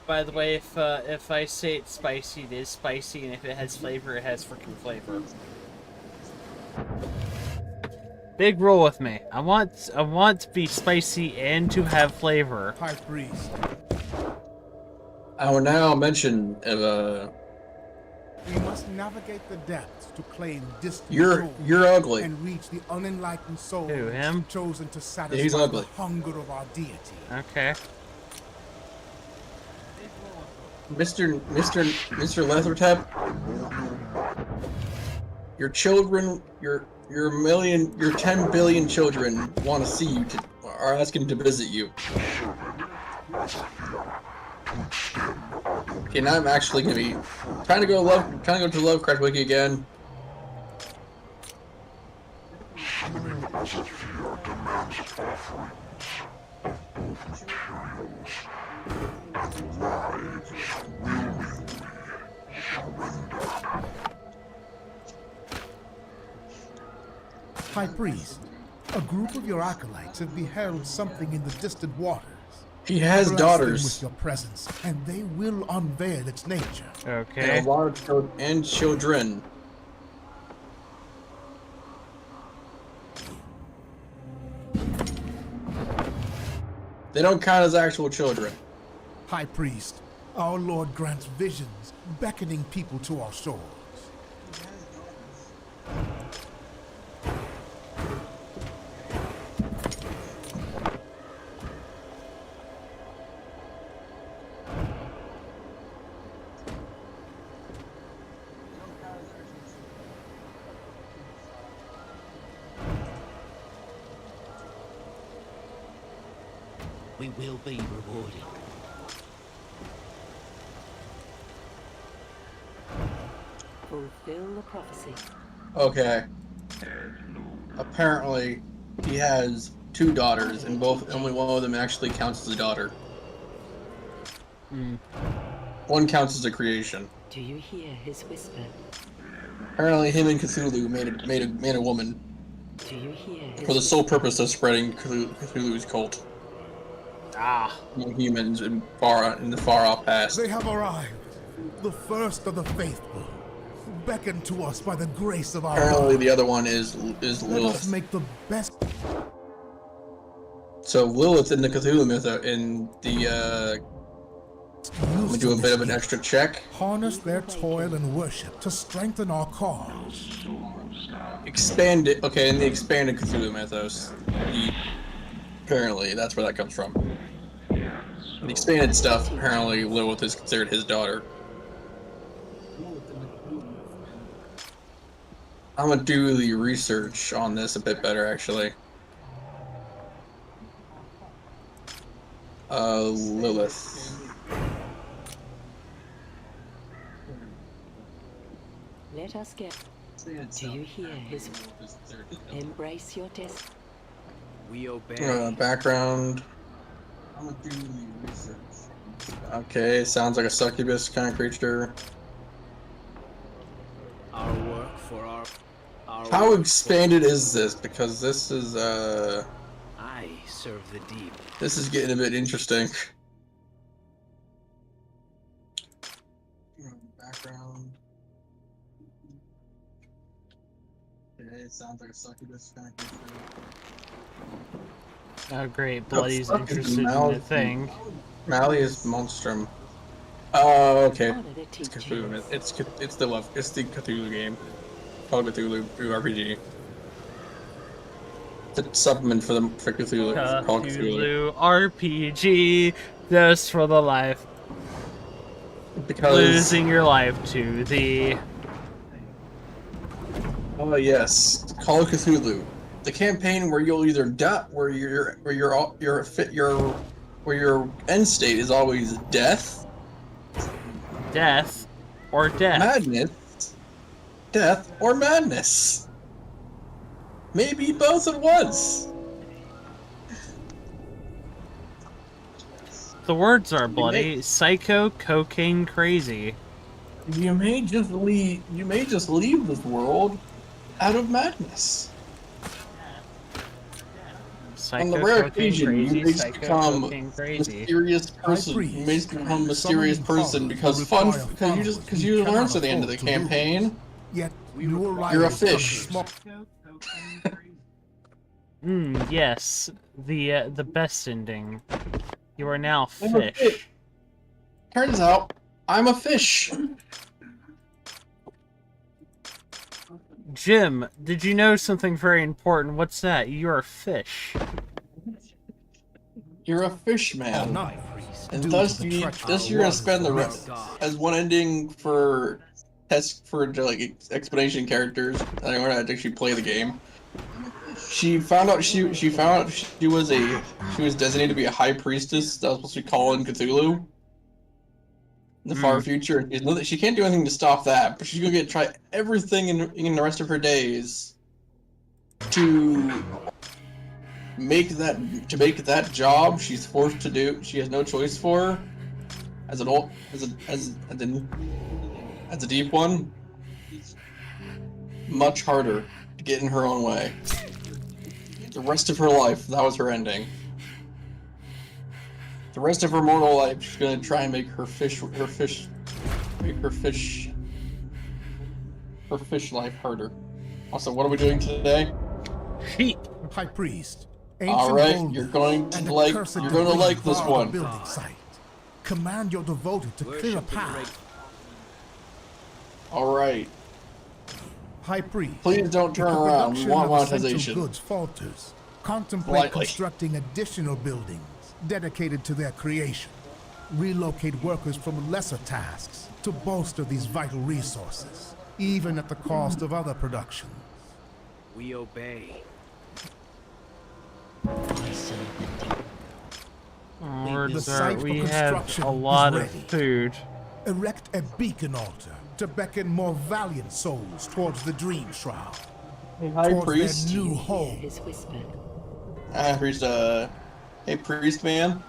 [SPEAKER 1] By the way, if I say it's spicy, it is spicy, and if it has flavor, it has freaking flavor. Big rule with me. I want to be spicy and to have flavor.
[SPEAKER 5] High priest.
[SPEAKER 2] I will now mention
[SPEAKER 5] we must navigate the depths to claim distant
[SPEAKER 2] you're ugly.
[SPEAKER 5] And reach the unenlightened soul
[SPEAKER 1] him?
[SPEAKER 5] chosen to satisfy
[SPEAKER 2] He's ugly.
[SPEAKER 5] the hunger of our deity.
[SPEAKER 1] Okay.
[SPEAKER 2] Mr. Leathertap, your children, your 10 billion children want to see you, are asking to visit you. Okay, now I'm actually gonna be trying to go to Lovecraft Wiki again.
[SPEAKER 5] High priest, a group of your acolytes have beheld something in the distant waters.
[SPEAKER 2] He has
[SPEAKER 5] Bless
[SPEAKER 2] daughters.
[SPEAKER 5] them with your presence, and they will unveil its nature.
[SPEAKER 1] Okay.
[SPEAKER 2] And a lot of children. They don't count as actual children.
[SPEAKER 5] High priest, our Lord grants visions, beckoning people to our shores.
[SPEAKER 9] We will be rewarded.
[SPEAKER 10] Fulfill the prophecy.
[SPEAKER 2] Okay. Apparently, he has 2 daughters, and only one of them actually counts as a daughter. One counts as a creation.
[SPEAKER 10] Do you hear his whisper?
[SPEAKER 2] Apparently, him and Cthulhu made a woman.
[SPEAKER 10] Do you hear his
[SPEAKER 2] For the sole purpose of spreading Cthulhu's cult. Among humans in the far off past.
[SPEAKER 5] They have arrived, the first of the faithful, beckoned to us by the grace of our
[SPEAKER 2] Apparently,
[SPEAKER 5] God.
[SPEAKER 2] the other one is
[SPEAKER 5] Let
[SPEAKER 2] Lilith.
[SPEAKER 5] us make the best.
[SPEAKER 2] So Lilith in the Cthulhu myth, in the I'm gonna do a bit of an extra check.
[SPEAKER 5] Harness their toil and worship to strengthen our cause.
[SPEAKER 2] Expanded. Okay, in the expanded Cthulhu mythos, apparently that's where that comes from. The expanded stuff, apparently Lilith is considered his daughter. I'm gonna do the research on this a bit better, actually. Lilith.
[SPEAKER 10] Let us get. Do you hear his? Embrace your test.
[SPEAKER 6] We obey.
[SPEAKER 2] Background. I'm gonna do the research. Okay, sounds like a succubus kind of creature.
[SPEAKER 6] Our work for our
[SPEAKER 2] How expanded is this? Because this is
[SPEAKER 6] I serve the deep.
[SPEAKER 2] this is getting a bit interesting. Background. Okay, it sounds like a succubus kind of creature.
[SPEAKER 1] Oh great, Bloody's interested in the thing.
[SPEAKER 2] Malleus Monstrum. Oh, okay. It's Cthulhu. It's the Cthulhu game. Called Cthulhu RPG. It's a supplement for Cthulhu. Called Cthulhu
[SPEAKER 1] RPG, just for the life.
[SPEAKER 2] Because
[SPEAKER 1] losing your life to the.
[SPEAKER 2] Oh yes, Call of Cthulhu. The campaign where you'll either die, where your end state is always death,
[SPEAKER 1] Death or death?
[SPEAKER 2] Madness. Death or madness. Maybe both at once.
[SPEAKER 1] The words are bloody. Psycho, cocaine, crazy.
[SPEAKER 2] You may just leave this world out of madness.
[SPEAKER 1] Psycho,
[SPEAKER 2] On the rare
[SPEAKER 1] cocaine,
[SPEAKER 2] occasion,
[SPEAKER 1] crazy,
[SPEAKER 2] you may
[SPEAKER 1] psycho,
[SPEAKER 2] become
[SPEAKER 1] cocaine, crazy.
[SPEAKER 2] mysterious person. You may become a mysterious person because you learned at the end of the campaign.
[SPEAKER 5] Yet
[SPEAKER 2] You're a fish.
[SPEAKER 1] Yes, the best ending. You are now fish.
[SPEAKER 2] Turns out, I'm a fish.
[SPEAKER 1] Jim, did you know something very important? What's that? You're a fish.
[SPEAKER 2] You're a fish man. And thus you're gonna spend the rest as one ending for like explanation characters. I don't want to actually play the game. She found out she was designated to be a high priestess that was supposed to be calling Cthulhu in the far future. She can't do anything to stop that, but she's gonna try everything in the rest of her days to make that job she's forced to do. She has no choice for as a deep one. Much harder to get in her own way. The rest of her life, that was her ending. The rest of her mortal life, she's gonna try and make her fish life harder. Also, what are we doing today?
[SPEAKER 1] Sheep.
[SPEAKER 5] High priest.
[SPEAKER 2] All right, you're going to like this one.
[SPEAKER 5] Building site. Command your devoted to clear a path.
[SPEAKER 2] All right.
[SPEAKER 5] High priest.
[SPEAKER 2] Please don't turn around. We want monetization.
[SPEAKER 5] Goods falters. Contemplate constructing additional buildings dedicated to their creation. Relocate workers from lesser tasks to bolster these vital resources, even at the cost of other productions.
[SPEAKER 6] We obey.
[SPEAKER 1] We have a lot of food.
[SPEAKER 5] Erect a beacon altar to beckon more valiant souls towards the dream shroud.
[SPEAKER 2] Hey, High Priest.
[SPEAKER 5] Their new home.
[SPEAKER 2] Hey, priest man.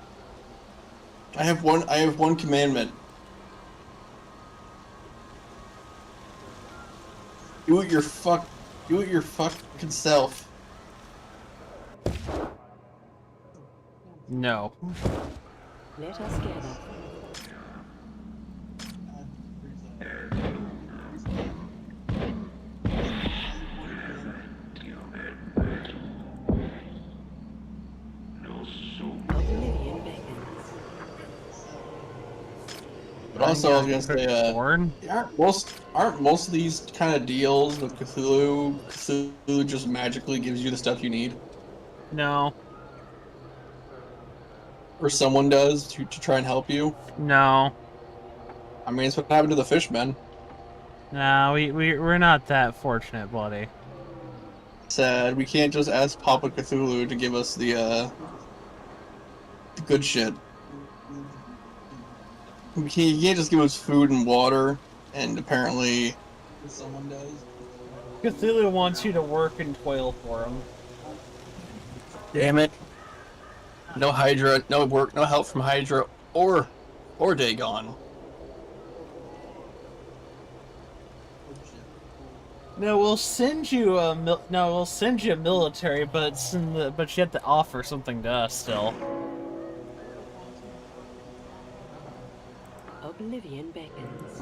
[SPEAKER 2] I have one commandment. Do it your fucking self.
[SPEAKER 1] No.
[SPEAKER 10] Let us gather.
[SPEAKER 2] But also, I was gonna say, aren't most of these kind of deals with Cthulhu just magically gives you the stuff you need?
[SPEAKER 1] No.
[SPEAKER 2] Or someone does to try and help you?
[SPEAKER 1] No.
[SPEAKER 2] I mean, it's what happened to the fishmen.
[SPEAKER 1] No, we're not that fortunate, buddy.
[SPEAKER 2] Sad. We can't just ask Papa Cthulhu to give us the good shit. You can't just give us food and water, and apparently someone does.
[SPEAKER 1] Cthulhu wants you to work and toil for him.
[SPEAKER 2] Damn it. No Hydra, no work, no help from Hydra or Dagon.
[SPEAKER 1] No, we'll send you a military, but you have to offer something to us still.
[SPEAKER 10] Oblivion beckons.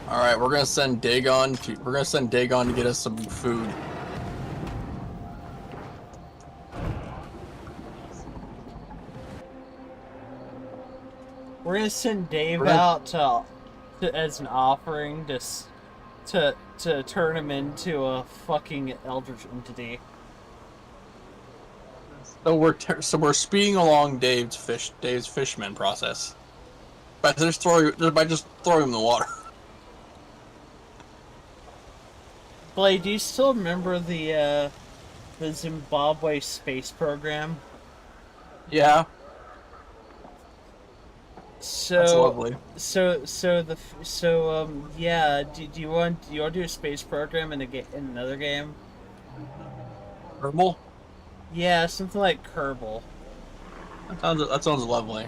[SPEAKER 2] All right, we're gonna send Dagon to get us some food.
[SPEAKER 1] We're gonna send Dave out as an offering to turn him into a fucking eldritch entity.
[SPEAKER 2] So we're speeding along Dave's fishman process by just throwing him in the water.
[SPEAKER 1] Blade, do you still remember the the Zimbabwe space program.
[SPEAKER 2] Yeah.
[SPEAKER 1] So
[SPEAKER 2] that's lovely.
[SPEAKER 1] Yeah. Do you want to do a space program in in another game?
[SPEAKER 2] Kerbal?
[SPEAKER 1] Yeah, something like Kerbal.
[SPEAKER 2] That sounds lovely.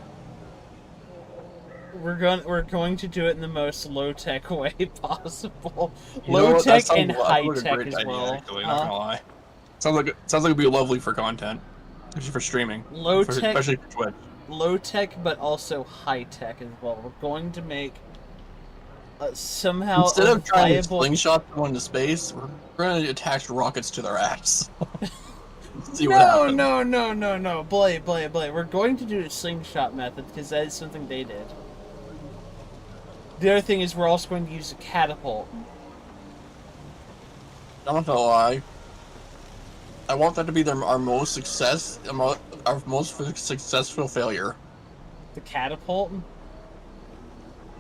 [SPEAKER 1] We're going to do it in the most low tech way possible.
[SPEAKER 2] Low
[SPEAKER 1] tech and high tech as well.
[SPEAKER 2] Actually, not gonna lie. Sounds like it'd be lovely for content, especially for streaming.
[SPEAKER 1] Low tech,
[SPEAKER 2] especially for Twitch.
[SPEAKER 1] Low tech, but also high tech as well. We're going to make somehow
[SPEAKER 2] instead of trying to slingshot someone into space, we're going to attach rockets to their ass. See what happens.
[SPEAKER 1] No, Blay. We're going to do a slingshot method because that is something they did. The other thing is we're also going to use a catapult.
[SPEAKER 2] I'm not gonna lie. I want that to be our most successful failure.
[SPEAKER 1] The catapult?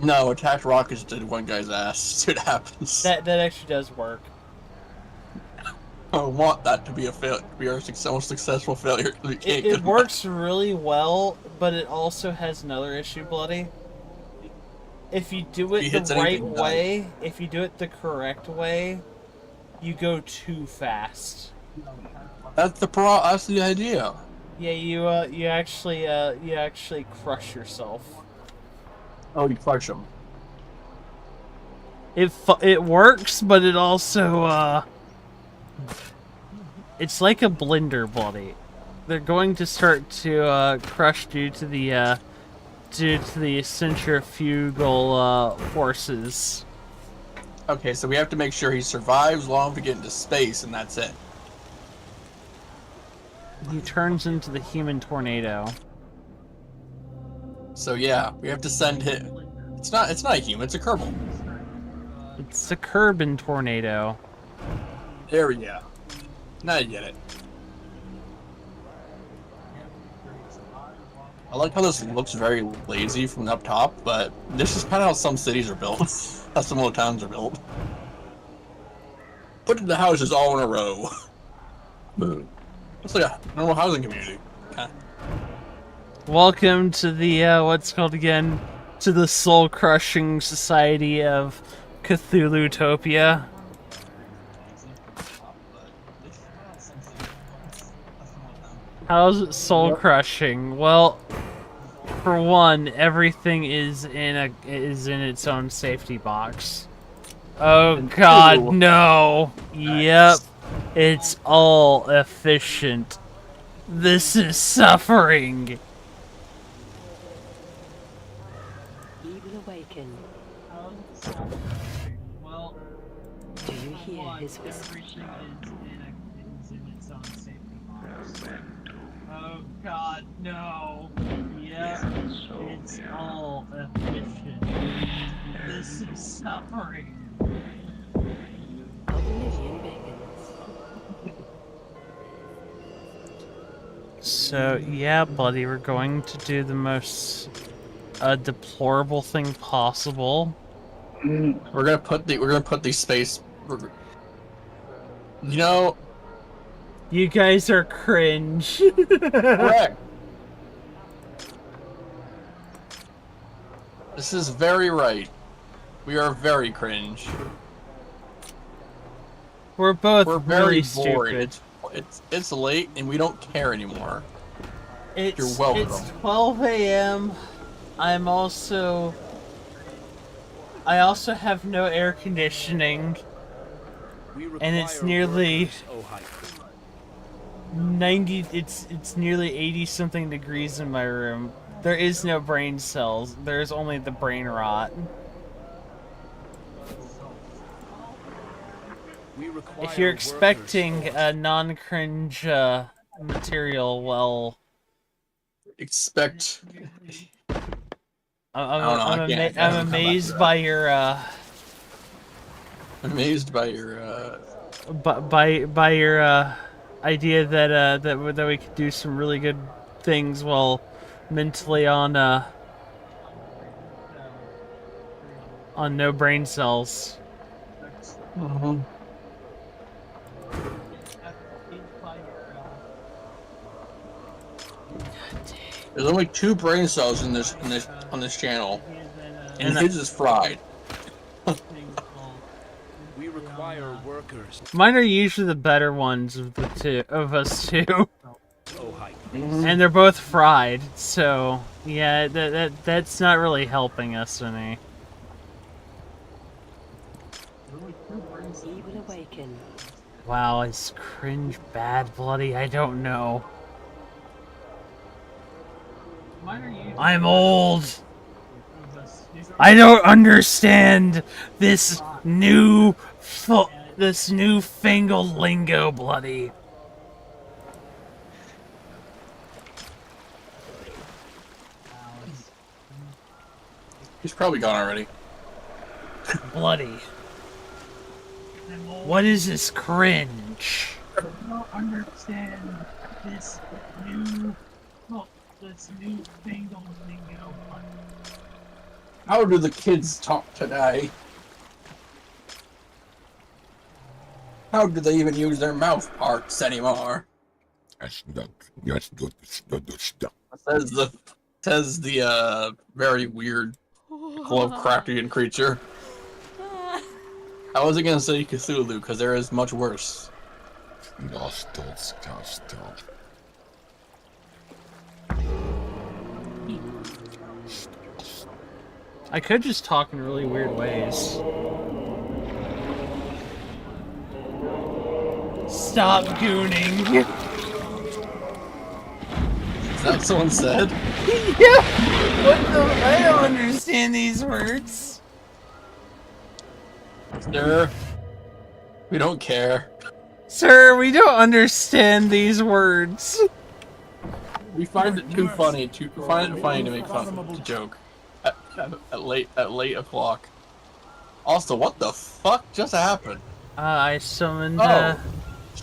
[SPEAKER 2] No, attach rockets to one guy's ass. See what happens.
[SPEAKER 1] That actually does work.
[SPEAKER 2] I want that to be our most successful failure.
[SPEAKER 1] It works really well, but it also has another issue, Bloody. If you do it the right way, if you do it the correct way, you go too fast.
[SPEAKER 2] That's the idea.
[SPEAKER 1] Yeah, you actually crush yourself.
[SPEAKER 2] Oh, you crush them.
[SPEAKER 1] It works, but it also it's like a blender, Bloody. They're going to start to crush due to the centrifugal forces.
[SPEAKER 2] Okay, so we have to make sure he survives long enough to get into space, and that's it.
[SPEAKER 1] He turns into the human tornado.
[SPEAKER 2] So yeah, we have to send him. It's not a human, it's a Kerbal.
[SPEAKER 1] It's a Kerbin tornado.
[SPEAKER 2] There we go. Now you get it. I like how this looks very lazy from up top, but this is kind of how some cities are built. How some little towns are built. Put the houses all in a row. It's like a normal housing community. Okay.
[SPEAKER 1] Welcome to the what's called again, to the soul-crushing society of Cthulhu-topia. How's it soul-crushing? Well, for one, everything is in its own safety box. Oh God, no! Yep, it's all efficient. This is suffering.
[SPEAKER 10] Evil awaken.
[SPEAKER 11] Well,
[SPEAKER 10] do you hear his whisper?
[SPEAKER 11] Oh God, no. Yep, it's all efficient. This is suffering.
[SPEAKER 1] So yeah, buddy, we're going to do the most deplorable thing possible.
[SPEAKER 2] We're gonna put these space. You know,
[SPEAKER 1] you guys are cringe.
[SPEAKER 2] Correct. This is very right. We are very cringe.
[SPEAKER 1] We're both
[SPEAKER 2] very
[SPEAKER 1] really
[SPEAKER 2] bored.
[SPEAKER 1] stupid.
[SPEAKER 2] It's late and we don't care anymore.
[SPEAKER 1] You're
[SPEAKER 2] welcome.
[SPEAKER 1] It's 12 a.m. I also have no air conditioning, and it's nearly 90. It's nearly 80 something degrees in my room. There is no brain cells. There's only the brain rot. If you're expecting a non-cringe material, well,
[SPEAKER 2] expect.
[SPEAKER 1] I'm amazed by your.
[SPEAKER 2] Amazed by your.
[SPEAKER 1] By your idea that we could do some really good things while mentally on no brain cells.
[SPEAKER 2] There's only 2 brain cells on this channel, and his is fried.
[SPEAKER 6] We require workers.
[SPEAKER 1] Mine are usually the better ones of us two.
[SPEAKER 6] Oh, high
[SPEAKER 1] And they're both fried, so yeah, that's not really helping us any.
[SPEAKER 10] He will awaken.
[SPEAKER 1] Wow, is cringe bad, bloody? I don't know. I'm old. I don't understand this newfangled lingo, bloody.
[SPEAKER 2] He's probably gone already.
[SPEAKER 1] Bloody. What is this cringe?
[SPEAKER 11] I don't understand this new fangled lingo.
[SPEAKER 2] How do the kids talk today? How do they even use their mouth parts anymore? Says the very weird Lovecraftian creature. I wasn't gonna say Cthulhu because there is much worse.
[SPEAKER 1] I could just talk in really weird ways. Stop gooning.
[SPEAKER 2] Is that what someone said?
[SPEAKER 1] Yeah. What the? I don't understand these words.
[SPEAKER 2] Sir, we don't care.
[SPEAKER 1] Sir, we don't understand these words.
[SPEAKER 2] We find it too funny. We find it funny to make fun of, to joke at late o'clock. Also, what the fuck just happened?
[SPEAKER 1] I summoned.
[SPEAKER 2] Oh,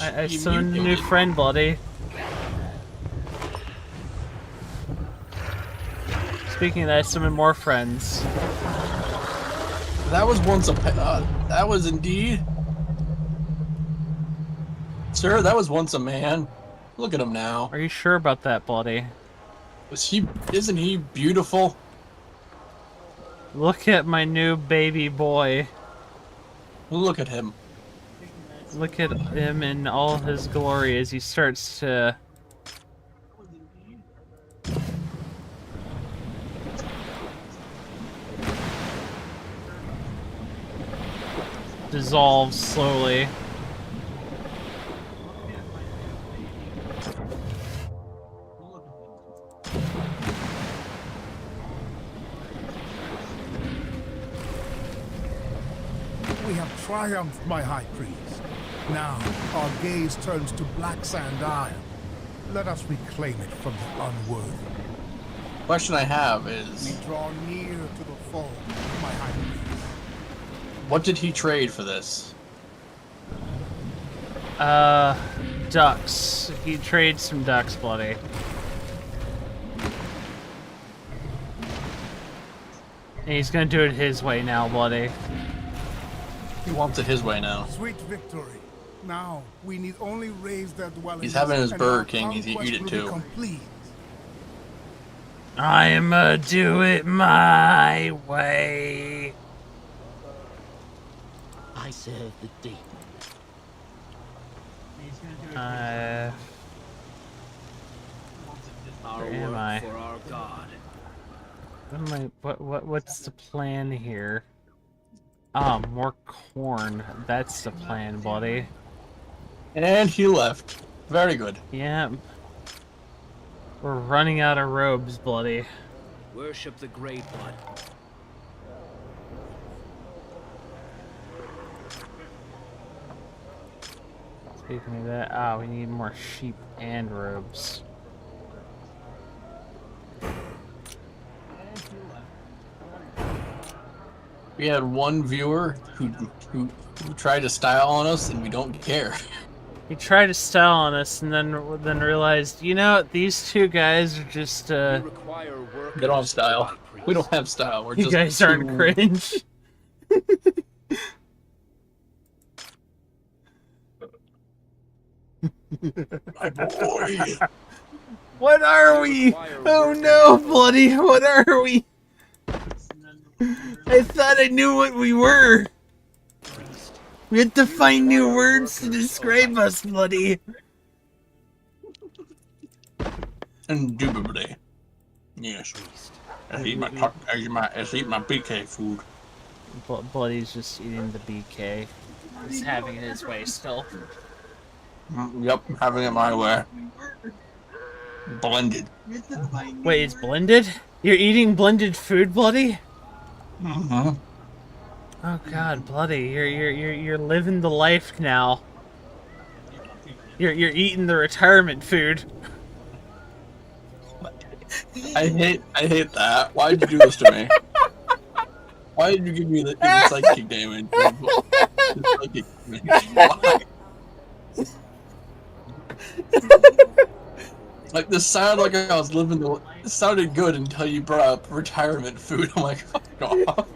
[SPEAKER 1] I summoned a new friend, buddy. Speaking of that, I summoned more friends.
[SPEAKER 2] That was once a that was indeed. Sir, that was once a man. Look at him now.
[SPEAKER 1] Are you sure about that, buddy?
[SPEAKER 2] Isn't he beautiful?
[SPEAKER 1] Look at my new baby boy.
[SPEAKER 2] Look at him.
[SPEAKER 1] Look at him in all his glory as he starts to... dissolve slowly.
[SPEAKER 5] We have triumphed, my high priest. Now, our gaze turns to Black Sand Isle. Let us reclaim it from the unworthy.
[SPEAKER 2] Question I have is...
[SPEAKER 5] We draw near to the foe, my high priest.
[SPEAKER 2] What did he trade for this?
[SPEAKER 1] Ducks. He trades some ducks, bloody. And he's gonna do it his way now, bloody.
[SPEAKER 2] He wants it his way now.
[SPEAKER 5] Sweet victory. Now, we need only raise their dwellings.
[SPEAKER 2] He's having his Burger King. He's gonna eat it too.
[SPEAKER 1] I'ma do it my way.
[SPEAKER 9] I serve the deep.
[SPEAKER 1] Where am I?
[SPEAKER 6] For our God.
[SPEAKER 1] What's the plan here? Ah, more corn. That's the plan, buddy.
[SPEAKER 2] And he left. Very good.
[SPEAKER 1] Yeah. We're running out of robes, bloody.
[SPEAKER 6] Worship the Great One.
[SPEAKER 1] Speaking of that, we need more sheep and robes.
[SPEAKER 2] We had one viewer who tried to style on us, and we don't care.
[SPEAKER 1] He tried to style on us, and then realized, you know, these two guys are just
[SPEAKER 2] They don't have style. We don't have style. We're
[SPEAKER 1] you
[SPEAKER 2] just
[SPEAKER 1] guys aren't cringe.
[SPEAKER 2] My boy.
[SPEAKER 1] What are we? Oh no, bloody! What are we? I thought I knew what we were. We had to find new words to describe us, bloody.
[SPEAKER 2] Indubitably. Yes. I eat my BK food.
[SPEAKER 1] Bloody's just eating the BK. He's having it his way still.
[SPEAKER 2] Yep, having it my way. Blended.
[SPEAKER 1] Wait, it's blended? You're eating blended food, bloody?
[SPEAKER 2] Mm-hmm.
[SPEAKER 1] Oh God, bloody! You're living the life now. You're eating the retirement food.
[SPEAKER 2] I hate that. Why did you do this to me? Why did you give me the psychic damage? Why? Like this sounded like I was living the. It sounded good until you brought up retirement food. I'm like, fuck off.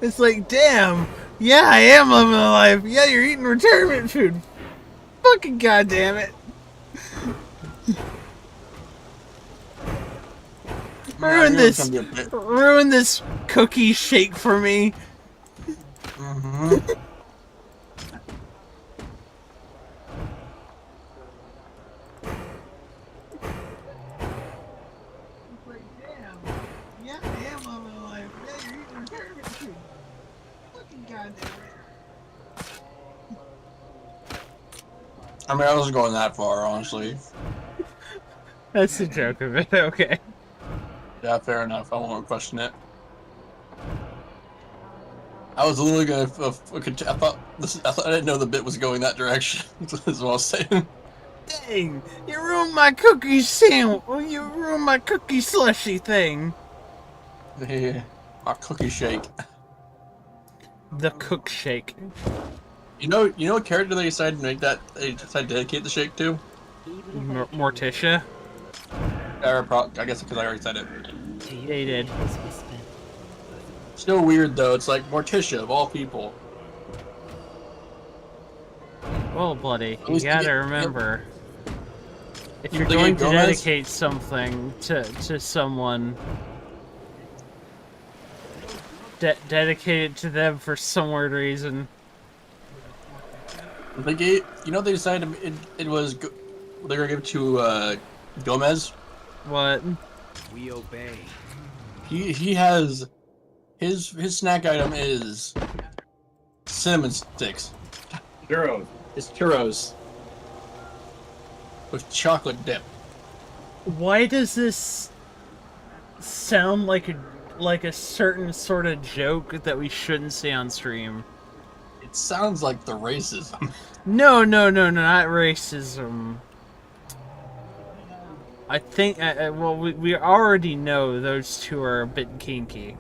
[SPEAKER 1] It's like, damn. Yeah, I am living a life. Yeah, you're eating retirement food. Fucking goddamn it. Ruin this cookie shake for me.
[SPEAKER 2] Mm-hmm. I mean, I wasn't going that far, honestly.
[SPEAKER 1] That's the joke of it, okay.
[SPEAKER 2] Yeah, fair enough. I won't question it. I was literally gonna. I didn't know the bit was going that direction. Is what I was saying.
[SPEAKER 1] Dang! You ruined my cookie sandwich. You ruined my cookie slushy thing.
[SPEAKER 2] Yeah, my cookie shake.
[SPEAKER 1] The cook shake.
[SPEAKER 2] You know what character they decided to make that? They decided to dedicate the shake to?
[SPEAKER 1] Morticia.
[SPEAKER 2] I guess because I already said it.
[SPEAKER 1] They did.
[SPEAKER 2] Still weird though. It's like Morticia of all people.
[SPEAKER 1] Well, bloody, you gotta remember, if you're going to dedicate something to someone, dedicate it to them for some weird reason.
[SPEAKER 2] They gave, they decided it was they're gonna give it to Gomez.
[SPEAKER 1] What?
[SPEAKER 6] We obey.
[SPEAKER 2] He has his snack item is cinnamon sticks.
[SPEAKER 7] Churros.
[SPEAKER 2] It's churros with chocolate dip.
[SPEAKER 1] Why does this sound like a certain sort of joke that we shouldn't say on stream?
[SPEAKER 2] It sounds like the racism.
[SPEAKER 1] No, not racism. I think, well, we already know those two are a bit kinky.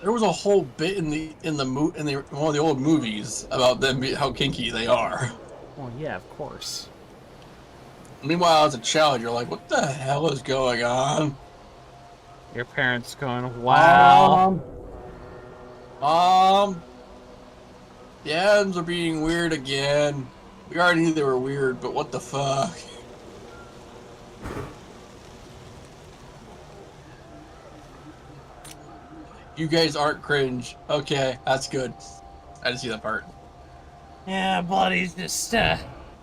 [SPEAKER 2] There was a whole bit in one of the old movies about them how kinky they are.
[SPEAKER 1] Well, yeah, of course.
[SPEAKER 2] Meanwhile, as a child, you're like, what the hell is going on?
[SPEAKER 1] Your parents going, wow.
[SPEAKER 2] The Adams are being weird again. We already knew they were weird, but what the fuck? You guys aren't cringe. Okay, that's good. I didn't see that part.
[SPEAKER 1] Yeah, Bloody's just,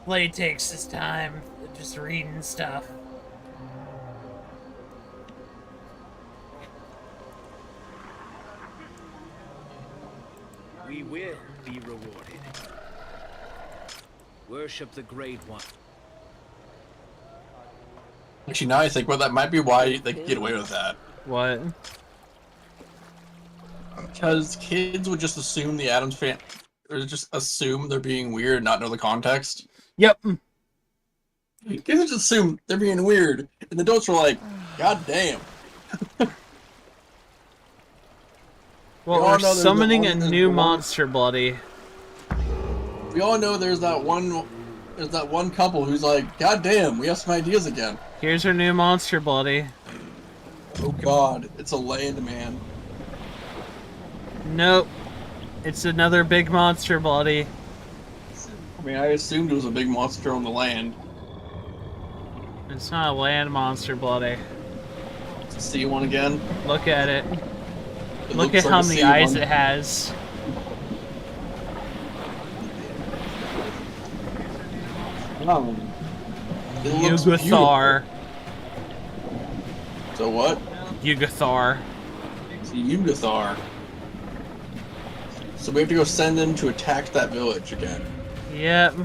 [SPEAKER 1] Bloody takes his time just reading stuff.
[SPEAKER 6] We will be rewarded. Worship the Great One.
[SPEAKER 2] Actually, now I think, well, that might be why they could get away with that.
[SPEAKER 1] What?
[SPEAKER 2] Because kids would just assume the Addams fan, or just assume they're being weird and not know the context.
[SPEAKER 1] Yep.
[SPEAKER 2] Kids just assume they're being weird, and the adults are like, God damn.
[SPEAKER 1] Well, we're summoning a new monster, Bloody.
[SPEAKER 2] We all know there's that one couple who's like, God damn, we have some ideas again.
[SPEAKER 1] Here's our new monster, Bloody.
[SPEAKER 2] Oh God, it's a land man.
[SPEAKER 1] Nope. It's another big monster, Bloody.
[SPEAKER 2] I mean, I assumed it was a big monster on the land.
[SPEAKER 1] It's not a land monster, Bloody.
[SPEAKER 2] It's a sea one again.
[SPEAKER 1] Look at it.
[SPEAKER 2] It
[SPEAKER 1] Look
[SPEAKER 2] looks
[SPEAKER 1] at
[SPEAKER 2] like
[SPEAKER 1] how
[SPEAKER 2] a
[SPEAKER 1] many
[SPEAKER 2] sea
[SPEAKER 1] eyes
[SPEAKER 2] one.
[SPEAKER 1] it has.
[SPEAKER 2] Oh. It looks
[SPEAKER 1] Yugothar.
[SPEAKER 2] So what?
[SPEAKER 1] Yugothar.
[SPEAKER 2] It's a Yugothar. So we have to go send them to attack that village again.
[SPEAKER 1] Yep.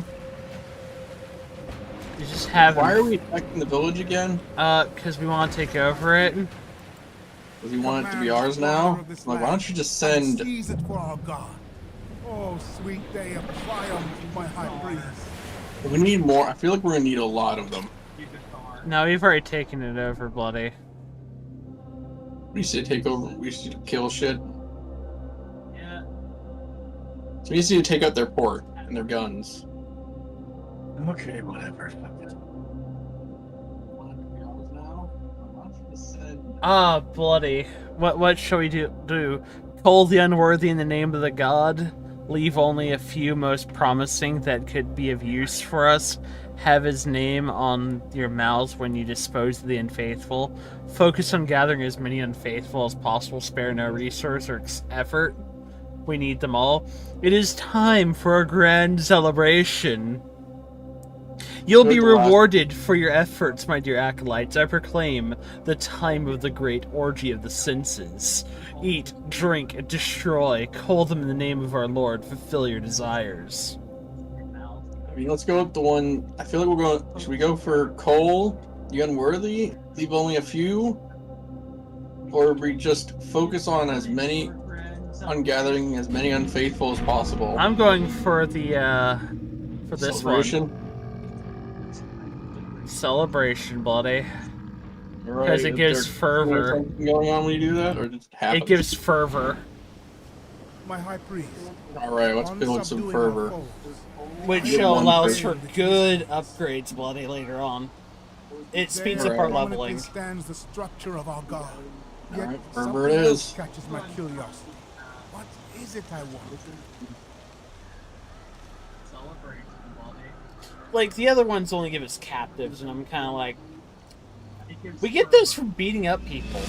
[SPEAKER 1] You just have.
[SPEAKER 2] Why are we attacking the village again?
[SPEAKER 1] Because we want to take over it.
[SPEAKER 2] Because we want it to be ours now? Like, why don't you just send...
[SPEAKER 5] Seize it for our God. Oh, sweet day of triumph, my high priest.
[SPEAKER 2] We need more. I feel like we're gonna need a lot of them.
[SPEAKER 1] No, we've already taken it over, Bloody.
[SPEAKER 2] We should take over. We should kill shit.
[SPEAKER 1] Yeah.
[SPEAKER 2] So we just need to take out their port and their guns.
[SPEAKER 7] Okay, whatever.
[SPEAKER 1] Bloody. What shall we do? Cull the unworthy in the name of the god? Leave only a few most promising that could be of use for us? Have his name on your mouths when you dispose of the unfaithful? Focus on gathering as many unfaithful as possible. Spare no resource or effort. We need them all. It is time for a grand celebration. You'll be rewarded for your efforts, my dear acolytes. I proclaim the time of the great orgy of the senses. Eat, drink, destroy, call them in the name of our Lord, fulfill your desires.
[SPEAKER 2] I mean, let's go with the one... I feel like we're going... Should we go for Cole, the unworthy? Leave only a few? Or we just focus on as many... on gathering as many unfaithful as possible?
[SPEAKER 1] I'm going for the, for this
[SPEAKER 2] Celebration?
[SPEAKER 1] one. Celebration, Bloody.
[SPEAKER 2] Because
[SPEAKER 1] it gives fervor.
[SPEAKER 2] Going on when you do that, or just happens?
[SPEAKER 1] It gives fervor.
[SPEAKER 5] My high priest.
[SPEAKER 2] Alright, let's build up some fervor.
[SPEAKER 1] Which shall allow us for good upgrades, Bloody, later on. It speeds up our leveling.
[SPEAKER 5] Stands the structure of our God.
[SPEAKER 2] Alright, fervor it is.
[SPEAKER 5] Catches my curiosity. What is it I want?
[SPEAKER 1] Like, the other ones only give us captives, and I'm kind of like... We get those from beating up people.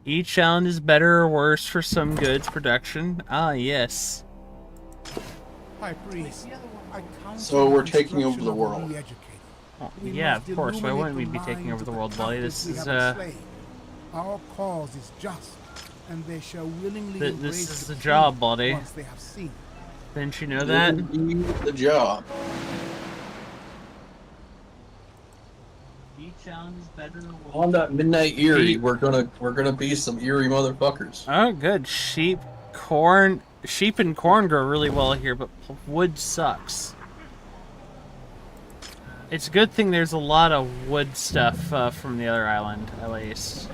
[SPEAKER 1] Each island is better or worse for some goods production. Ah, yes.
[SPEAKER 5] High priest,
[SPEAKER 2] so we're taking over the world.
[SPEAKER 1] Oh, yeah, of course. Why wouldn't we be taking over the world, Bloody? This is,
[SPEAKER 5] Our cause is just, and they shall willingly
[SPEAKER 1] this is the job, Bloody.
[SPEAKER 5] Once they have seen.
[SPEAKER 1] Didn't you know that?
[SPEAKER 2] The job. On that Midnight Eerie, we're gonna be some eerie motherfuckers.
[SPEAKER 1] Oh, good. Sheep and corn grow really well here, but wood sucks. It's a good thing there's a lot of wood stuff from the other island, at least.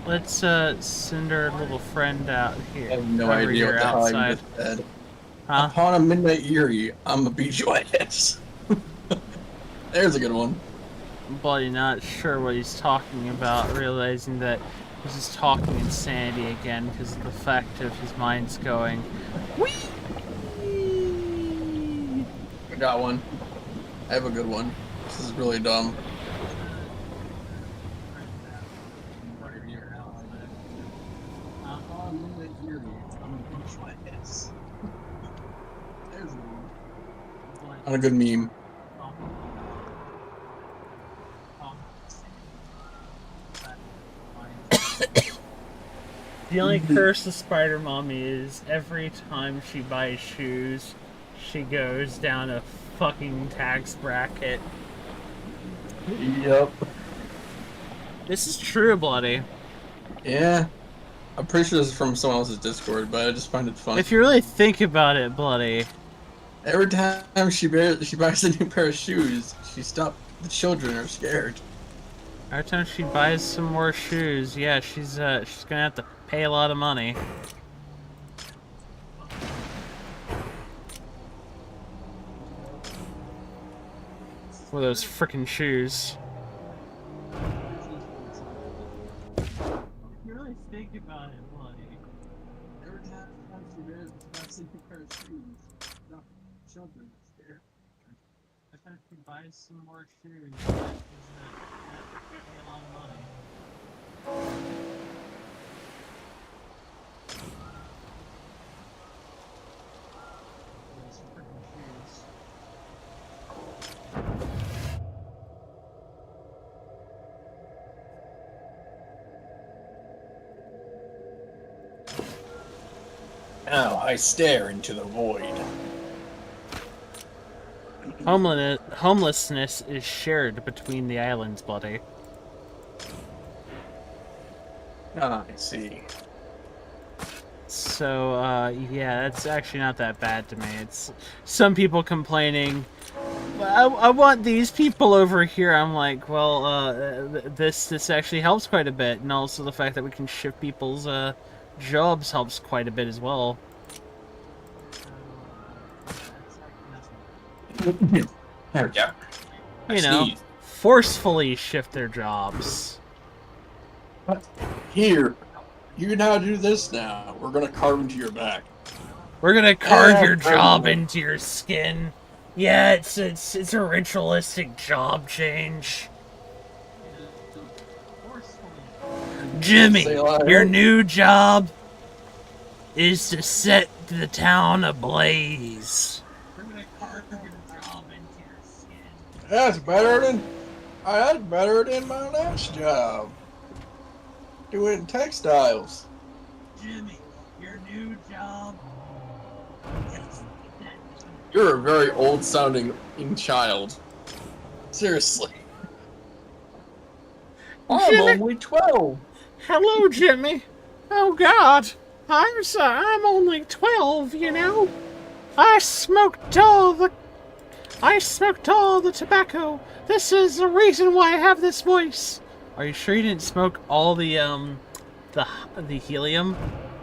[SPEAKER 1] Let's send our little friend out here.
[SPEAKER 2] I have no idea what the hell I just said.
[SPEAKER 1] Huh?
[SPEAKER 2] Upon a Midnight Eerie, I'm a beat your ass. There's a good one.
[SPEAKER 1] Bloody not sure what he's talking about, realizing that he's just talking insanity again because of the fact of his mind's going. Whee!
[SPEAKER 2] I got one. I have a good one. This is really dumb. On a good meme.
[SPEAKER 1] The only curse of Spider Mommy is every time she buys shoes, she goes down a fucking tax bracket.
[SPEAKER 2] Yep.
[SPEAKER 1] This is true, Bloody.
[SPEAKER 2] Yeah. I'm pretty sure this is from someone else's Discord, but I just find it funny.
[SPEAKER 1] If you really think about it, Bloody.
[SPEAKER 2] Every time she buys a new pair of shoes, she stops. The children are scared.
[SPEAKER 1] Every time she buys some more shoes, yeah, she's gonna have to pay a lot of money. For those frickin' shoes.
[SPEAKER 11] If you really think about it, like,
[SPEAKER 2] Every time she buys a new pair of shoes, children are scared.
[SPEAKER 11] I thought if you buy some more shoes, she's gonna pay a lot of money. Those freaking shoes.
[SPEAKER 2] Now I stare into the void.
[SPEAKER 1] Homelessness is shared between the islands, buddy.
[SPEAKER 2] Ah, I see.
[SPEAKER 1] So, yeah, that's actually not that bad to me. It's some people complaining, I want these people over here. I'm like, well, this actually helps quite a bit, and also the fact that we can shift people's jobs helps quite a bit as well.
[SPEAKER 2] There we go.
[SPEAKER 1] You know, forcefully shift their jobs.
[SPEAKER 2] Here, you know how to do this now. We're gonna carve into your back.
[SPEAKER 1] We're gonna carve your job into your skin. Yeah, it's a ritualistic job change. Jimmy, your new job is to set the town ablaze.
[SPEAKER 2] That's better than my last job. Doing textiles.
[SPEAKER 11] Jimmy, your new job.
[SPEAKER 2] You're a very old-sounding child. Seriously. I'm only 12.
[SPEAKER 1] Hello, Jimmy. Oh God, I'm only 12. You know, I smoked all the tobacco. This is the reason why I have this voice. Are you sure you didn't smoke all the helium?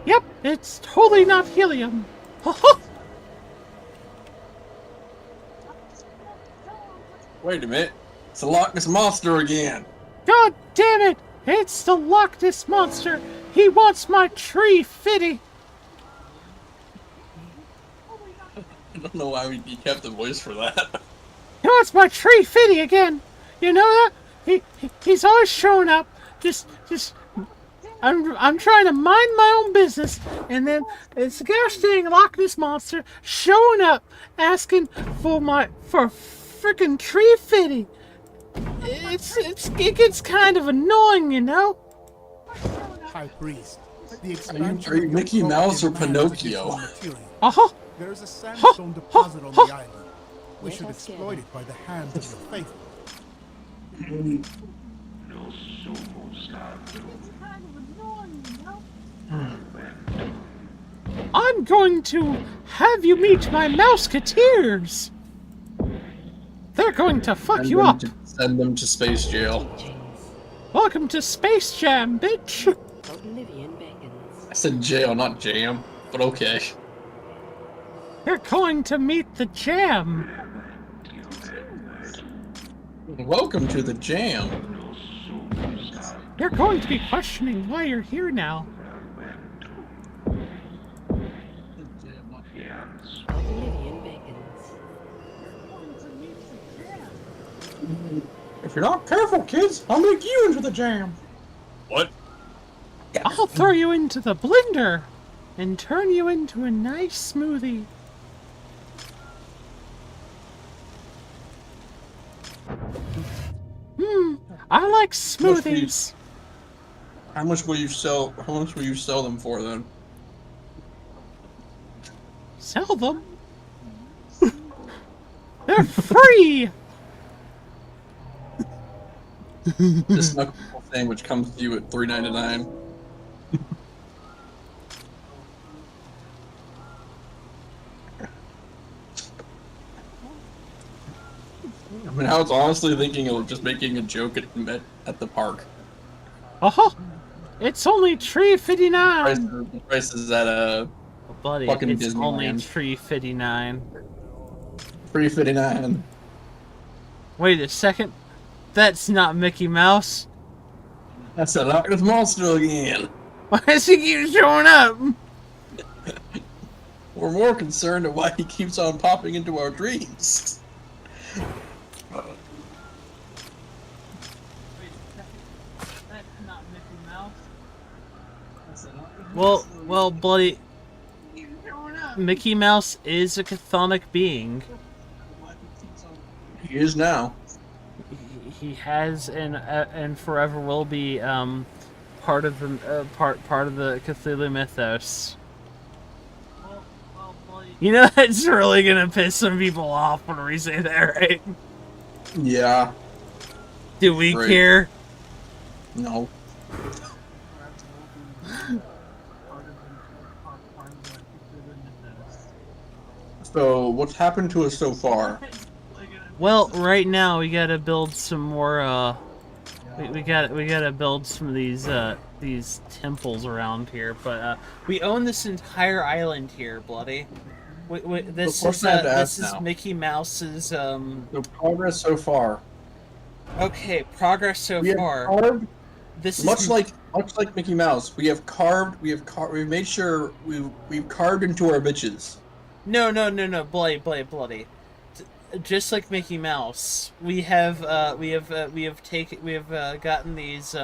[SPEAKER 1] Yep, it's totally not helium.
[SPEAKER 2] Wait a minute. It's the Loch Ness Monster again.
[SPEAKER 1] God damn it! It's the Loch Ness Monster. He wants my tree fitty.
[SPEAKER 2] I don't know why you kept the voice for that.
[SPEAKER 1] He wants my tree fitty again. You know that? He's always showing up. I'm trying to mind my own business, and then it's the gosh dang Loch Ness Monster showing up, asking for frickin' tree fitty. It gets kind of annoying, you know.
[SPEAKER 5] High Priest,
[SPEAKER 2] are you Mickey Mouse or Pinocchio?
[SPEAKER 5] There's a sandstone deposit on the island. We should exploit it by the hands of the faithful.
[SPEAKER 1] I'm going to have you meet my Mouseketeers. They're going to fuck you up.
[SPEAKER 2] Send them to space jail.
[SPEAKER 1] Welcome to Space Jam, bitch.
[SPEAKER 2] I said jail, not jam, but okay.
[SPEAKER 1] You're going to meet the jam.
[SPEAKER 2] Welcome to the jam.
[SPEAKER 1] You're going to be questioning why you're here now.
[SPEAKER 2] If you're not careful, kids, I'll make you into the jam. What?
[SPEAKER 1] I'll throw you into the blender and turn you into a nice smoothie. I like smoothies.
[SPEAKER 2] How much will you sell them for then?
[SPEAKER 1] Sell them? They're free.
[SPEAKER 2] This knuckle sandwich comes to you at $3.99. I mean, I was honestly thinking of just making a joke at the park.
[SPEAKER 1] Oh, it's only $3.59.
[SPEAKER 2] Price is at a
[SPEAKER 1] buddy.
[SPEAKER 2] Fucking
[SPEAKER 1] It's
[SPEAKER 2] Disneyland.
[SPEAKER 1] only $3.59.
[SPEAKER 2] $3.59.
[SPEAKER 1] Wait a second. That's not Mickey Mouse.
[SPEAKER 2] That's a Loch Ness Monster again.
[SPEAKER 1] Why does he keep showing up?
[SPEAKER 2] We're more concerned at why he keeps on popping into our dreams.
[SPEAKER 1] Well, bloody. Mickey Mouse is a chthonic being.
[SPEAKER 2] He is now.
[SPEAKER 1] He has and forever will be part of the part of the Cthulhu mythos. You know that's really gonna piss some people off when we say that, right?
[SPEAKER 2] Yeah.
[SPEAKER 1] Do we care?
[SPEAKER 2] No. So, what's happened to us so far?
[SPEAKER 1] Well, right now we gotta build some more. We gotta build some of these temples around here. But we own this entire island here, bloody. This is Mickey Mouse's.
[SPEAKER 2] So progress so far.
[SPEAKER 1] Okay, progress so far.
[SPEAKER 2] Carved,
[SPEAKER 1] this
[SPEAKER 2] much
[SPEAKER 1] is
[SPEAKER 2] like Mickey Mouse. We've made sure we've carved into our bitches.
[SPEAKER 1] No, bloody. Just like Mickey Mouse, we have gotten these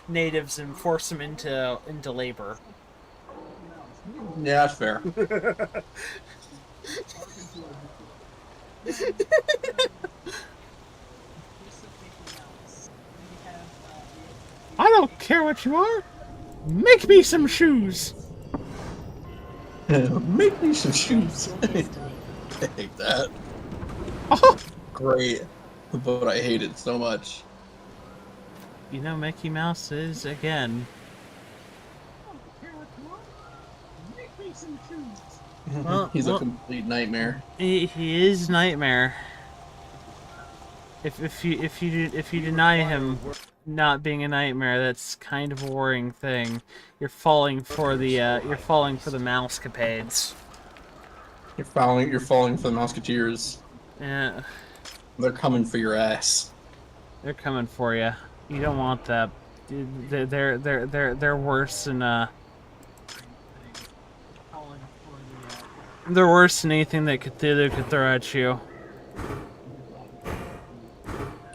[SPEAKER 1] natives and forced them into labor.
[SPEAKER 2] Yeah, that's fair.
[SPEAKER 1] I don't care what you are. Make me some shoes.
[SPEAKER 2] Make me some shoes. I hate that.
[SPEAKER 1] Oh.
[SPEAKER 2] Great, but I hate it so much.
[SPEAKER 1] You know, Mickey Mouse is again. Well,
[SPEAKER 2] He's a complete nightmare.
[SPEAKER 1] He is nightmare. If you deny him not being a nightmare, that's kind of a worrying thing. You're falling for the mousecapades.
[SPEAKER 2] You're falling for the Musketeers.
[SPEAKER 1] Yeah.
[SPEAKER 2] They're coming for your ass.
[SPEAKER 1] They're coming for you. You don't want that. They're worse than They're worse than anything that Cthulhu could throw at you.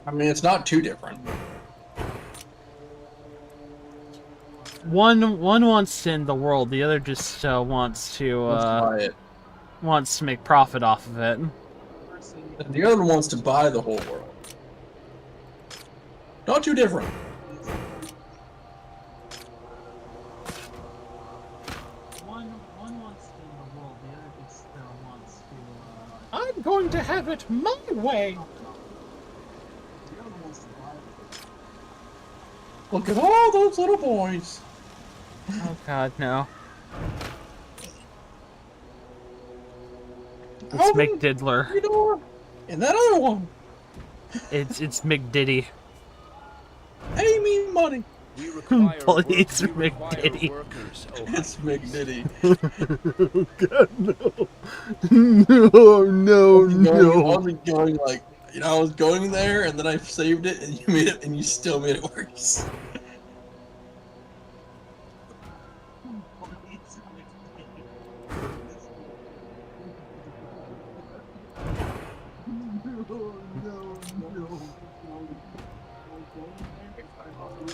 [SPEAKER 2] I mean, it's not too different.
[SPEAKER 1] One wants to end the world. The other just wants to make profit off of it.
[SPEAKER 2] The other one wants to buy the whole world. Not too different.
[SPEAKER 11] One wants to end the world, the other just wants to.
[SPEAKER 1] I'm going to have it my way.
[SPEAKER 2] Look at all those little boys.
[SPEAKER 1] Oh God, no. It's McDiddler.
[SPEAKER 2] And that other one.
[SPEAKER 1] It's McDiddy.
[SPEAKER 2] Hey, me money.
[SPEAKER 1] It's McDiddy.
[SPEAKER 2] It's McDiddy.
[SPEAKER 1] No.
[SPEAKER 2] I was going like, I was going there, and then I saved it, and you made it, and you still made it worse.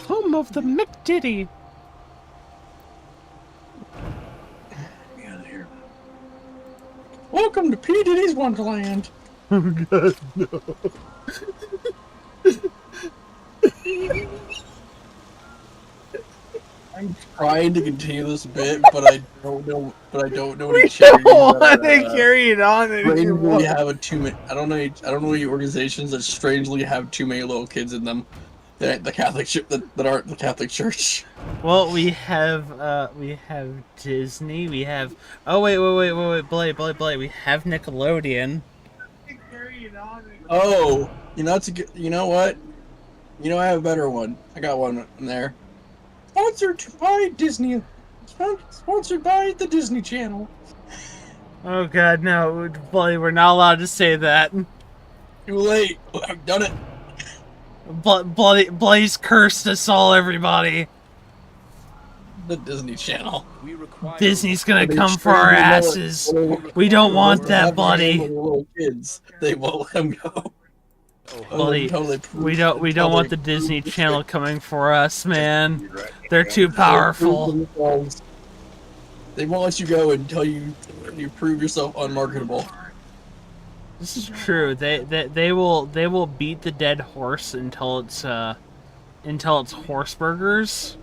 [SPEAKER 1] Home of the McDiddy.
[SPEAKER 2] Get out of here. Welcome to P. Diddy's Wonderland.
[SPEAKER 1] Oh God, no.
[SPEAKER 2] I'm trying to continue this bit, but I don't know.
[SPEAKER 1] We don't want to carry it on anymore.
[SPEAKER 2] We have I don't know any organizations that strangely have too many little kids in them. The Catholic that aren't the Catholic Church.
[SPEAKER 1] Well, we have Disney. We have wait, Blay. We have Nickelodeon.
[SPEAKER 11] Carry it on.
[SPEAKER 2] Oh, you know, it's a good, you know what? You know, I have a better one. I got one in there. Sponsored by Disney. Sponsored by the Disney Channel.
[SPEAKER 1] Oh god, no, bloody, we're not allowed to say that.
[SPEAKER 2] Too late. I've done it.
[SPEAKER 1] Bloody's cursed us all, everybody.
[SPEAKER 2] The Disney Channel.
[SPEAKER 1] Disney's gonna come for our asses. We don't want that, buddy.
[SPEAKER 2] Little kids, they won't let them go.
[SPEAKER 1] Buddy, we don't want the Disney Channel coming for us, man. They're too powerful.
[SPEAKER 2] They won't let you go until you prove yourself unmarketable.
[SPEAKER 1] This is true. They will beat the dead horse until it's horse burgers.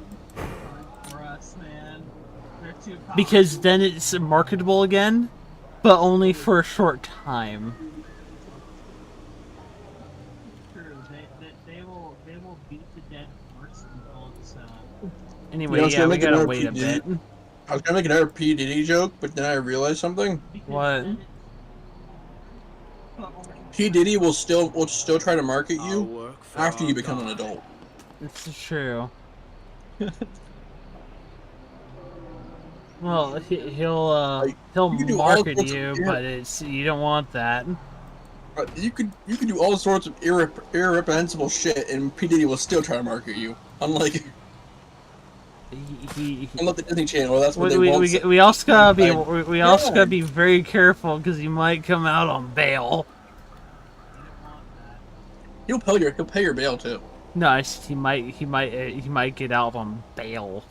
[SPEAKER 1] Because then it's marketable again, but only for a short time. They will beat the dead horse until it's Anyway,
[SPEAKER 2] you know,
[SPEAKER 1] yeah, we gotta wait a bit.
[SPEAKER 2] I was gonna make another P. Diddy joke, but then I realized something.
[SPEAKER 1] What?
[SPEAKER 2] P. Diddy will still try to market you after you become an adult.
[SPEAKER 1] This is true. Well, he'll market you, but you don't want that.
[SPEAKER 2] You could do all sorts of irreprehensible shit, and P. Diddy will still try to market you. Unlike the Disney Channel, that's what they want.
[SPEAKER 1] We also gotta be very careful because he might come out on bail.
[SPEAKER 2] He'll pay your bail too.
[SPEAKER 1] No, he might get out on bail.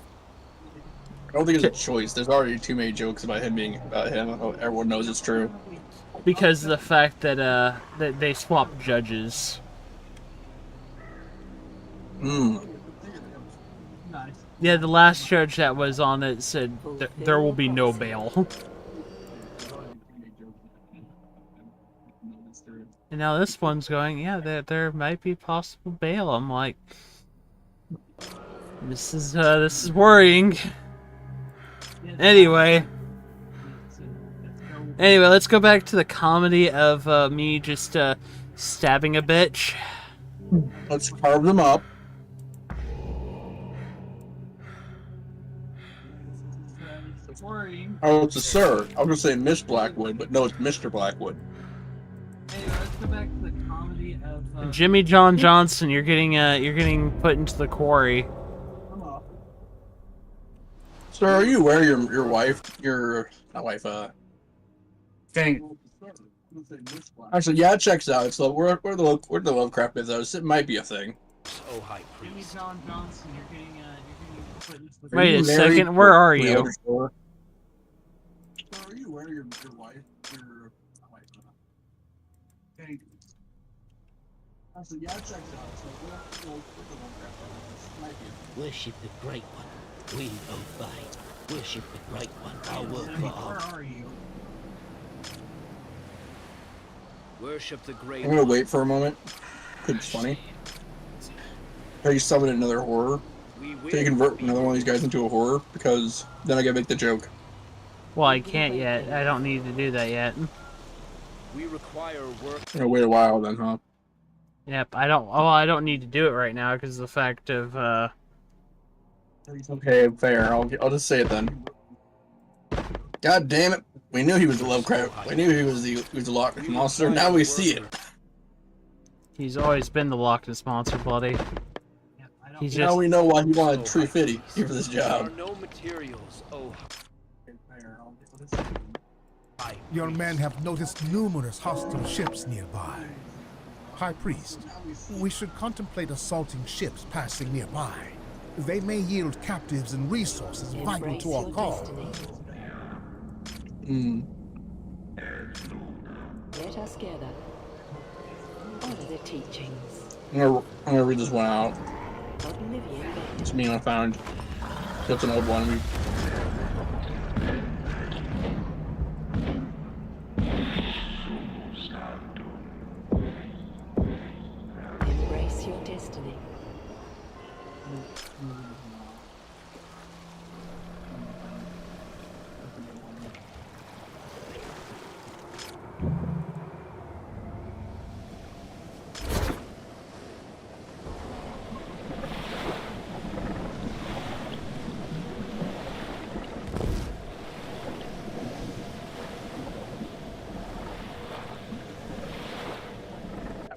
[SPEAKER 2] I don't think it's a choice. There's already too many jokes about him being about him. Everyone knows it's true.
[SPEAKER 1] Because of the fact that that they swapped judges. Yeah, the last judge that was on it said there will be no bail. And now this one's going, yeah, there might be possible bail. I'm like, this is worrying. Anyway, let's go back to the comedy of me just stabbing a bitch.
[SPEAKER 2] Let's carve them up. Oh, it's a sir. I was gonna say Miss Blackwood, but no, it's Mr. Blackwood.
[SPEAKER 1] Anyway, let's go back to the comedy of Jimmy John Johnson. You're getting put into the quarry.
[SPEAKER 2] Sir, are you aware your wife, not wife,
[SPEAKER 3] Dang.
[SPEAKER 2] Actually, yeah, it checks out. So where the Lovecraft mythos, it might be a thing.
[SPEAKER 6] Oh, high
[SPEAKER 1] Jimmy
[SPEAKER 6] priest.
[SPEAKER 1] John Johnson, you're getting put into the quarry. Wait a second, where are you?
[SPEAKER 2] Sir, are you aware your wife, not wife, Dang. Actually, yeah, it checks out. So where the Lovecraft mythos, it might be a thing.
[SPEAKER 9] Worship the Great One. We obey. Worship the Great One. I'll work for all.
[SPEAKER 1] Where are you?
[SPEAKER 6] Worship the Great
[SPEAKER 2] I'm gonna
[SPEAKER 6] One.
[SPEAKER 2] wait for a moment. It's funny. How you summon another horror? Can you convert another one of these guys into a horror? Because then I gotta make the joke.
[SPEAKER 1] Well, I can't yet. I don't need to do that yet.
[SPEAKER 6] We require work.
[SPEAKER 2] I'm gonna wait a while then, huh?
[SPEAKER 1] Yep, I don't need to do it right now because of the fact of
[SPEAKER 2] Okay, fair. I'll just say it then. God damn it! We knew he was the Lovecraft. We knew he was the Loch Ness monster. Now we see it.
[SPEAKER 1] He's always been the Loch Ness monster, bloody. He's just.
[SPEAKER 2] Now we know why he wanted Tree Fitty for this job.
[SPEAKER 6] There are no materials. Oh.
[SPEAKER 5] Your men have noticed numerous hostile ships nearby. High Priest, we should contemplate assaulting ships passing nearby. They may yield captives and resources vital to our cause.
[SPEAKER 10] Let us gather. Honor the teachings.
[SPEAKER 2] I'm gonna read this one out.
[SPEAKER 10] Oblivion.
[SPEAKER 2] It's me I found. It's an old one.
[SPEAKER 10] Embrace your destiny.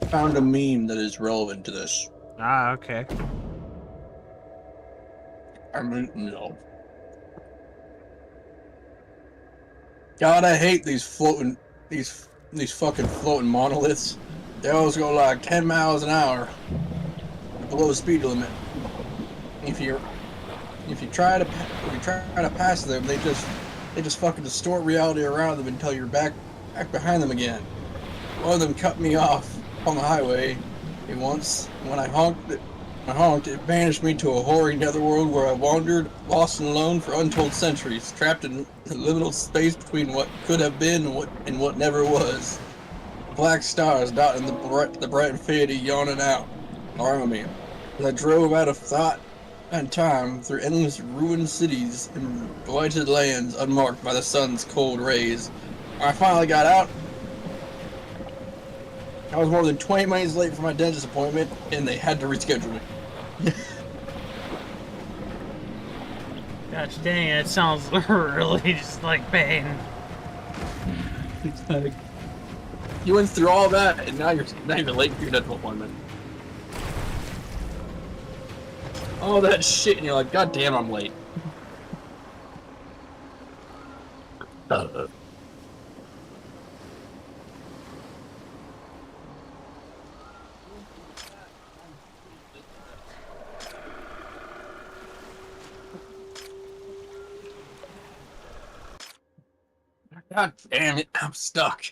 [SPEAKER 2] found a meme that is relevant to this.
[SPEAKER 1] Ah, okay.
[SPEAKER 2] I mean, no. God, I hate these fucking floating monoliths. They always go like 10 miles an hour below the speed limit. If you try to pass them, they just fucking distort reality around them until you're back behind them again. One of them cut me off on the highway once. When I honked, it banished me to a hoary netherworld where I wandered, lost and alone for untold centuries, trapped in the liminal space between what could have been and what never was. Black stars dotting the bright infinity yawning out around me. As I drove out of thought and time through endless ruined cities and blighted lands unmarked by the sun's cold rays. When I finally got out, I was more than 20 minutes late for my dentist appointment, and they had to reschedule me.
[SPEAKER 1] Gosh dang, it sounds really just like pain.
[SPEAKER 2] It's like, you went through all that, and now you're late for your dental appointment. All that shit, and you're like, God damn, I'm late. God damn it, I'm stuck.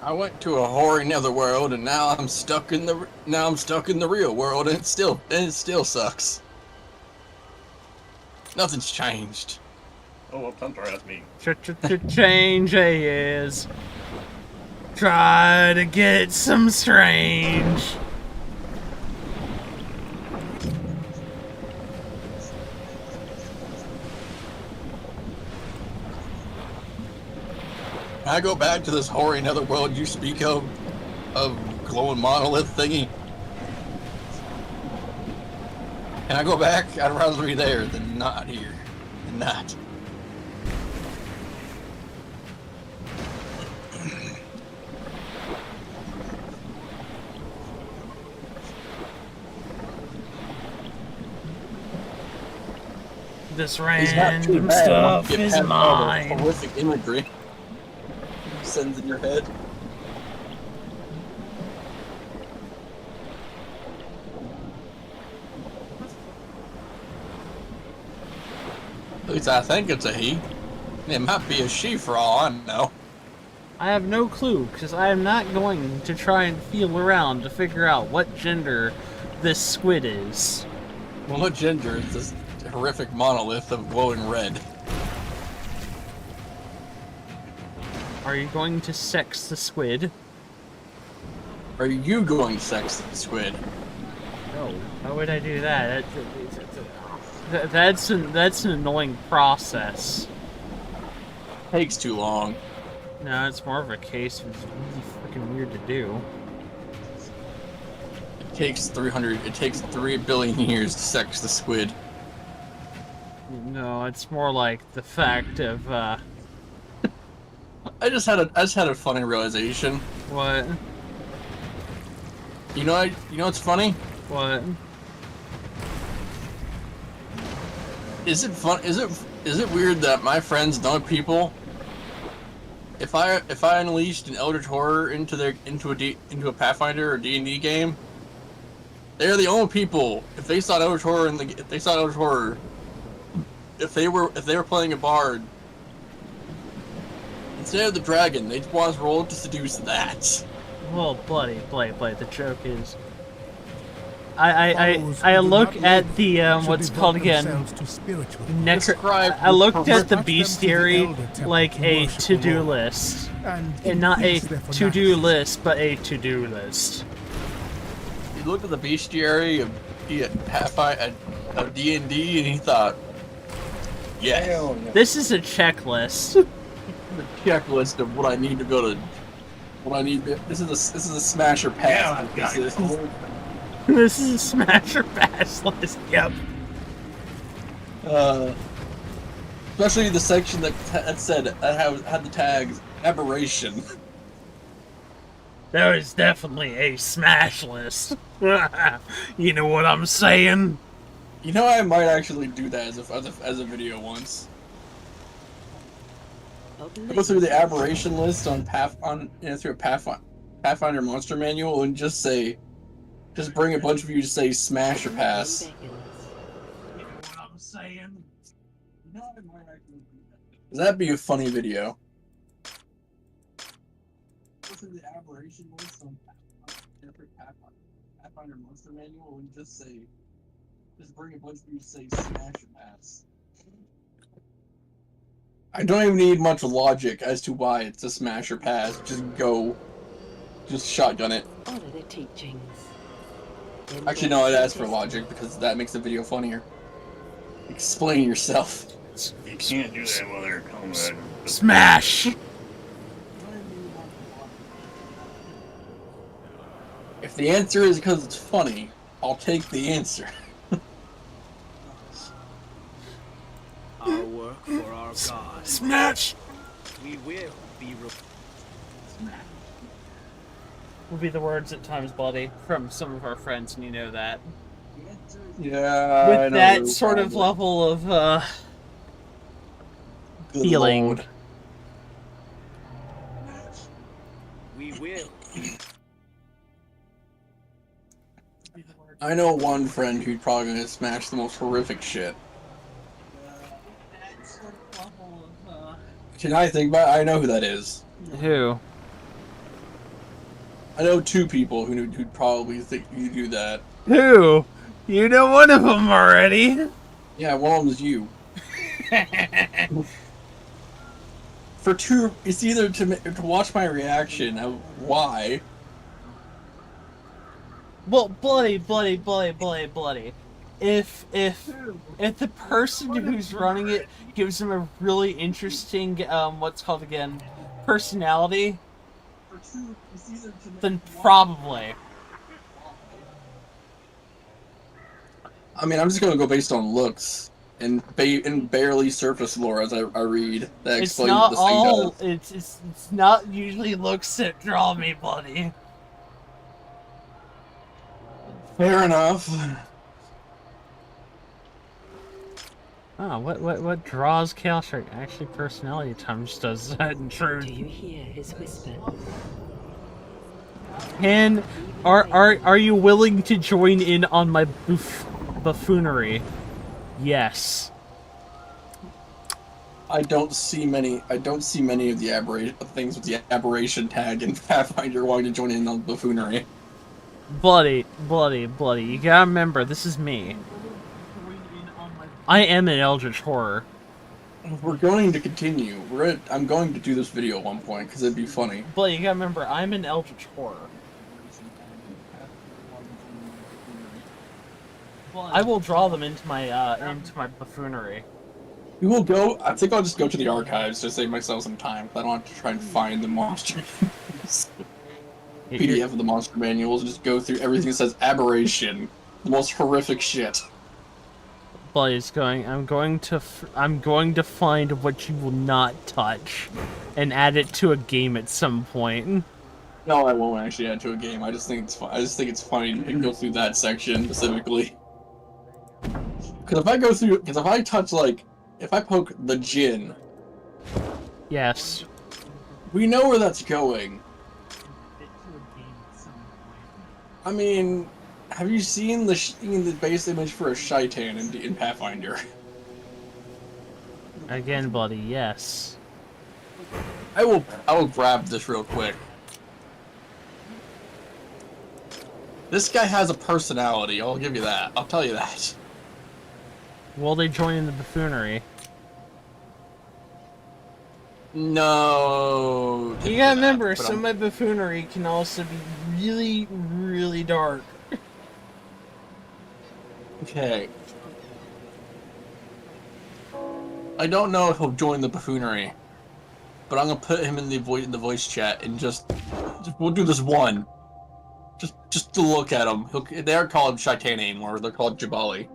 [SPEAKER 2] I went to a hoary netherworld, and now I'm stuck in the real world, and it still sucks. Nothing's changed.
[SPEAKER 7] Oh, well, don't throw at me.
[SPEAKER 1] Change is try to get some strange.
[SPEAKER 2] Can I go back to this hoary netherworld you speak of glowing monolith thingy? Can I go back? I'd rather be there than not here. Than not.
[SPEAKER 1] This random stuff is mine.
[SPEAKER 2] Horrific imagery sends in your head. At least I think it's a he. It might be a she for all I know.
[SPEAKER 1] I have no clue, because I am not going to try and feel around to figure out what gender this squid is.
[SPEAKER 2] Well, what gender is this horrific monolith of glowing red?
[SPEAKER 1] Are you going to sex the squid?
[SPEAKER 2] Are you going to sex the squid?
[SPEAKER 1] No. How would I do that? That's an annoying process.
[SPEAKER 2] Takes too long.
[SPEAKER 1] No, it's more of a case of it's really freaking weird to do.
[SPEAKER 2] It takes 3 billion years to sex the squid.
[SPEAKER 1] No, it's more like the fact of
[SPEAKER 2] I just had a funny realization.
[SPEAKER 1] What?
[SPEAKER 2] You know what's funny?
[SPEAKER 1] What?
[SPEAKER 2] Is it fun? Is it weird that my friends know people? If I unleashed an Eldritch Horror into a Pathfinder or D&D game, they're the only people. If they saw Eldritch Horror if they were playing a bard, instead of the dragon, they'd want to roll to seduce that.
[SPEAKER 1] Well, Blade, the joke is... I look at the, what's called again... I looked at the bestiary like a to-do list. And not a to-do list, but a to-do list.
[SPEAKER 2] He looked at the bestiary of D&D and he thought, yeah.
[SPEAKER 1] This is a checklist.
[SPEAKER 2] the checklist of what I need to go to. What I need. This is a smash or pass.
[SPEAKER 1] This is a smash or pass list. Yep.
[SPEAKER 2] Especially the section that had the tags aberration.
[SPEAKER 1] That was definitely a smash list. You know what I'm saying?
[SPEAKER 2] You know, I might actually do that as a video once. I go through the aberration list on through a Pathfinder monster manual and just bring a bunch of you to say smash or pass.
[SPEAKER 11] You know what I'm saying?
[SPEAKER 2] You know, I might actually do that. That'd be a funny video. Go through the aberration list on Pathfinder monster manual and just bring a bunch of you to say smash or pass. I don't even need much logic as to why it's a smash or pass. Just shotgun it.
[SPEAKER 10] Honor the teachings.
[SPEAKER 2] Actually, no, I'd ask for logic because that makes the video funnier. Explain yourself.
[SPEAKER 7] You can't do that while they're combat.
[SPEAKER 1] Smash!
[SPEAKER 2] If the answer is because it's funny, I'll take the answer.
[SPEAKER 6] Our work for our God.
[SPEAKER 1] Smash!
[SPEAKER 6] We will be
[SPEAKER 1] Will be the words at times, buddy, from some of our friends, and you know that.
[SPEAKER 2] Yeah,
[SPEAKER 1] with that sort of level of feeling.
[SPEAKER 2] Lord.
[SPEAKER 6] We will.
[SPEAKER 2] I know one friend who's probably gonna smash the most horrific shit. Can I think about it? I know who that is.
[SPEAKER 1] Who?
[SPEAKER 2] I know two people who'd probably think you do that.
[SPEAKER 1] Who? You know one of them already.
[SPEAKER 2] Yeah, one of them is you. It's either to watch my reaction of why.
[SPEAKER 1] Well, bloody. If the person who's running it gives them a really interesting what's called again, personality, then probably.
[SPEAKER 2] I mean, I'm just gonna go based on looks and barely surface lore as I read that explains what this thing does.
[SPEAKER 1] It's not usually looks that draw me, buddy.
[SPEAKER 2] Fair enough.
[SPEAKER 1] Oh, what draws Chaos Shark? Actually, personality times does that in truth.
[SPEAKER 10] Do you hear his whisper?
[SPEAKER 1] Are you willing to join in on my buffoonery? Yes.
[SPEAKER 2] I don't see many of the things with the aberration tag in Pathfinder wanting to join in on buffoonery.
[SPEAKER 1] Bloody. You gotta remember, this is me. I am an eldritch horror.
[SPEAKER 2] We're going to continue. I'm going to do this video at one point because it'd be funny.
[SPEAKER 1] But you gotta remember, I'm an eldritch horror. I will draw them into my buffoonery.
[SPEAKER 2] We will go. I think I'll just go to the archives to save myself some time. I don't have to try and find the monster PDF of the monster manuals. Just go through everything that says aberration, the most horrific shit.
[SPEAKER 1] Buddy's going. I'm going to find what you will not touch, and add it to a game at some point.
[SPEAKER 2] No, I won't actually add to a game. I just think it's fun. I just think it's funny to go through that section specifically. Because if I poke the Jinn,
[SPEAKER 1] yes,
[SPEAKER 2] we know where that's going. I mean, have you seen the base image for a Shaitan in Pathfinder?
[SPEAKER 1] Again, buddy, yes.
[SPEAKER 2] I will grab this real quick. This guy has a personality. I'll give you that. I'll tell you that.
[SPEAKER 1] Will they join in the buffoonery?
[SPEAKER 2] No.
[SPEAKER 1] You gotta remember, some of my buffoonery can also be really, really dark.
[SPEAKER 2] Okay. I don't know if he'll join the buffoonery. but I'm gonna put him in the voice chat and just we'll do this one. Just to look at him. They aren't called Shaitan anymore. They're called Jabali.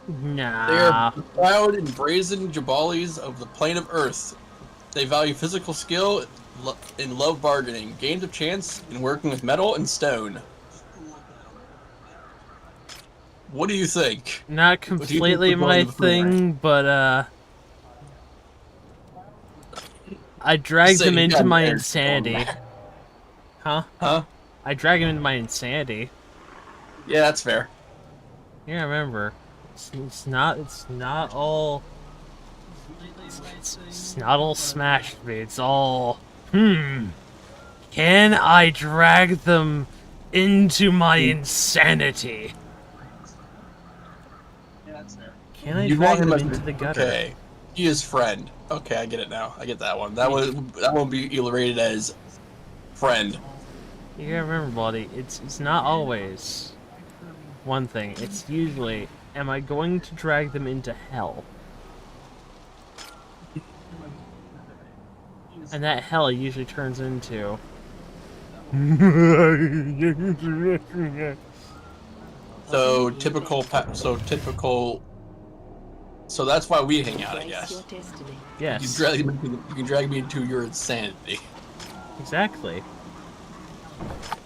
[SPEAKER 1] Nah.
[SPEAKER 2] They are proud and brazen Jabalis of the plane of Earth. They value physical skill and love bargaining, games of chance, and working with metal and stone. What do you think?
[SPEAKER 1] Not completely my thing, but I dragged him into my insanity. Huh?
[SPEAKER 2] Huh?
[SPEAKER 1] I dragged him into my insanity.
[SPEAKER 2] Yeah, that's fair.
[SPEAKER 1] Yeah, remember, it's not all smashed me. It's all can I drag them into my insanity?
[SPEAKER 11] Yeah, that's fair.
[SPEAKER 1] Can I drag them into the gutter?
[SPEAKER 2] Okay, he is friend. Okay, I get it now. I get that one. That won't be rated as friend.
[SPEAKER 1] You gotta remember, buddy. It's not always one thing. It's usually, am I going to drag them into hell? And that hell usually turns into...
[SPEAKER 2] So typical. So that's why we hang out, I guess.
[SPEAKER 1] Yes.
[SPEAKER 2] You can drag me into your insanity.
[SPEAKER 1] Exactly.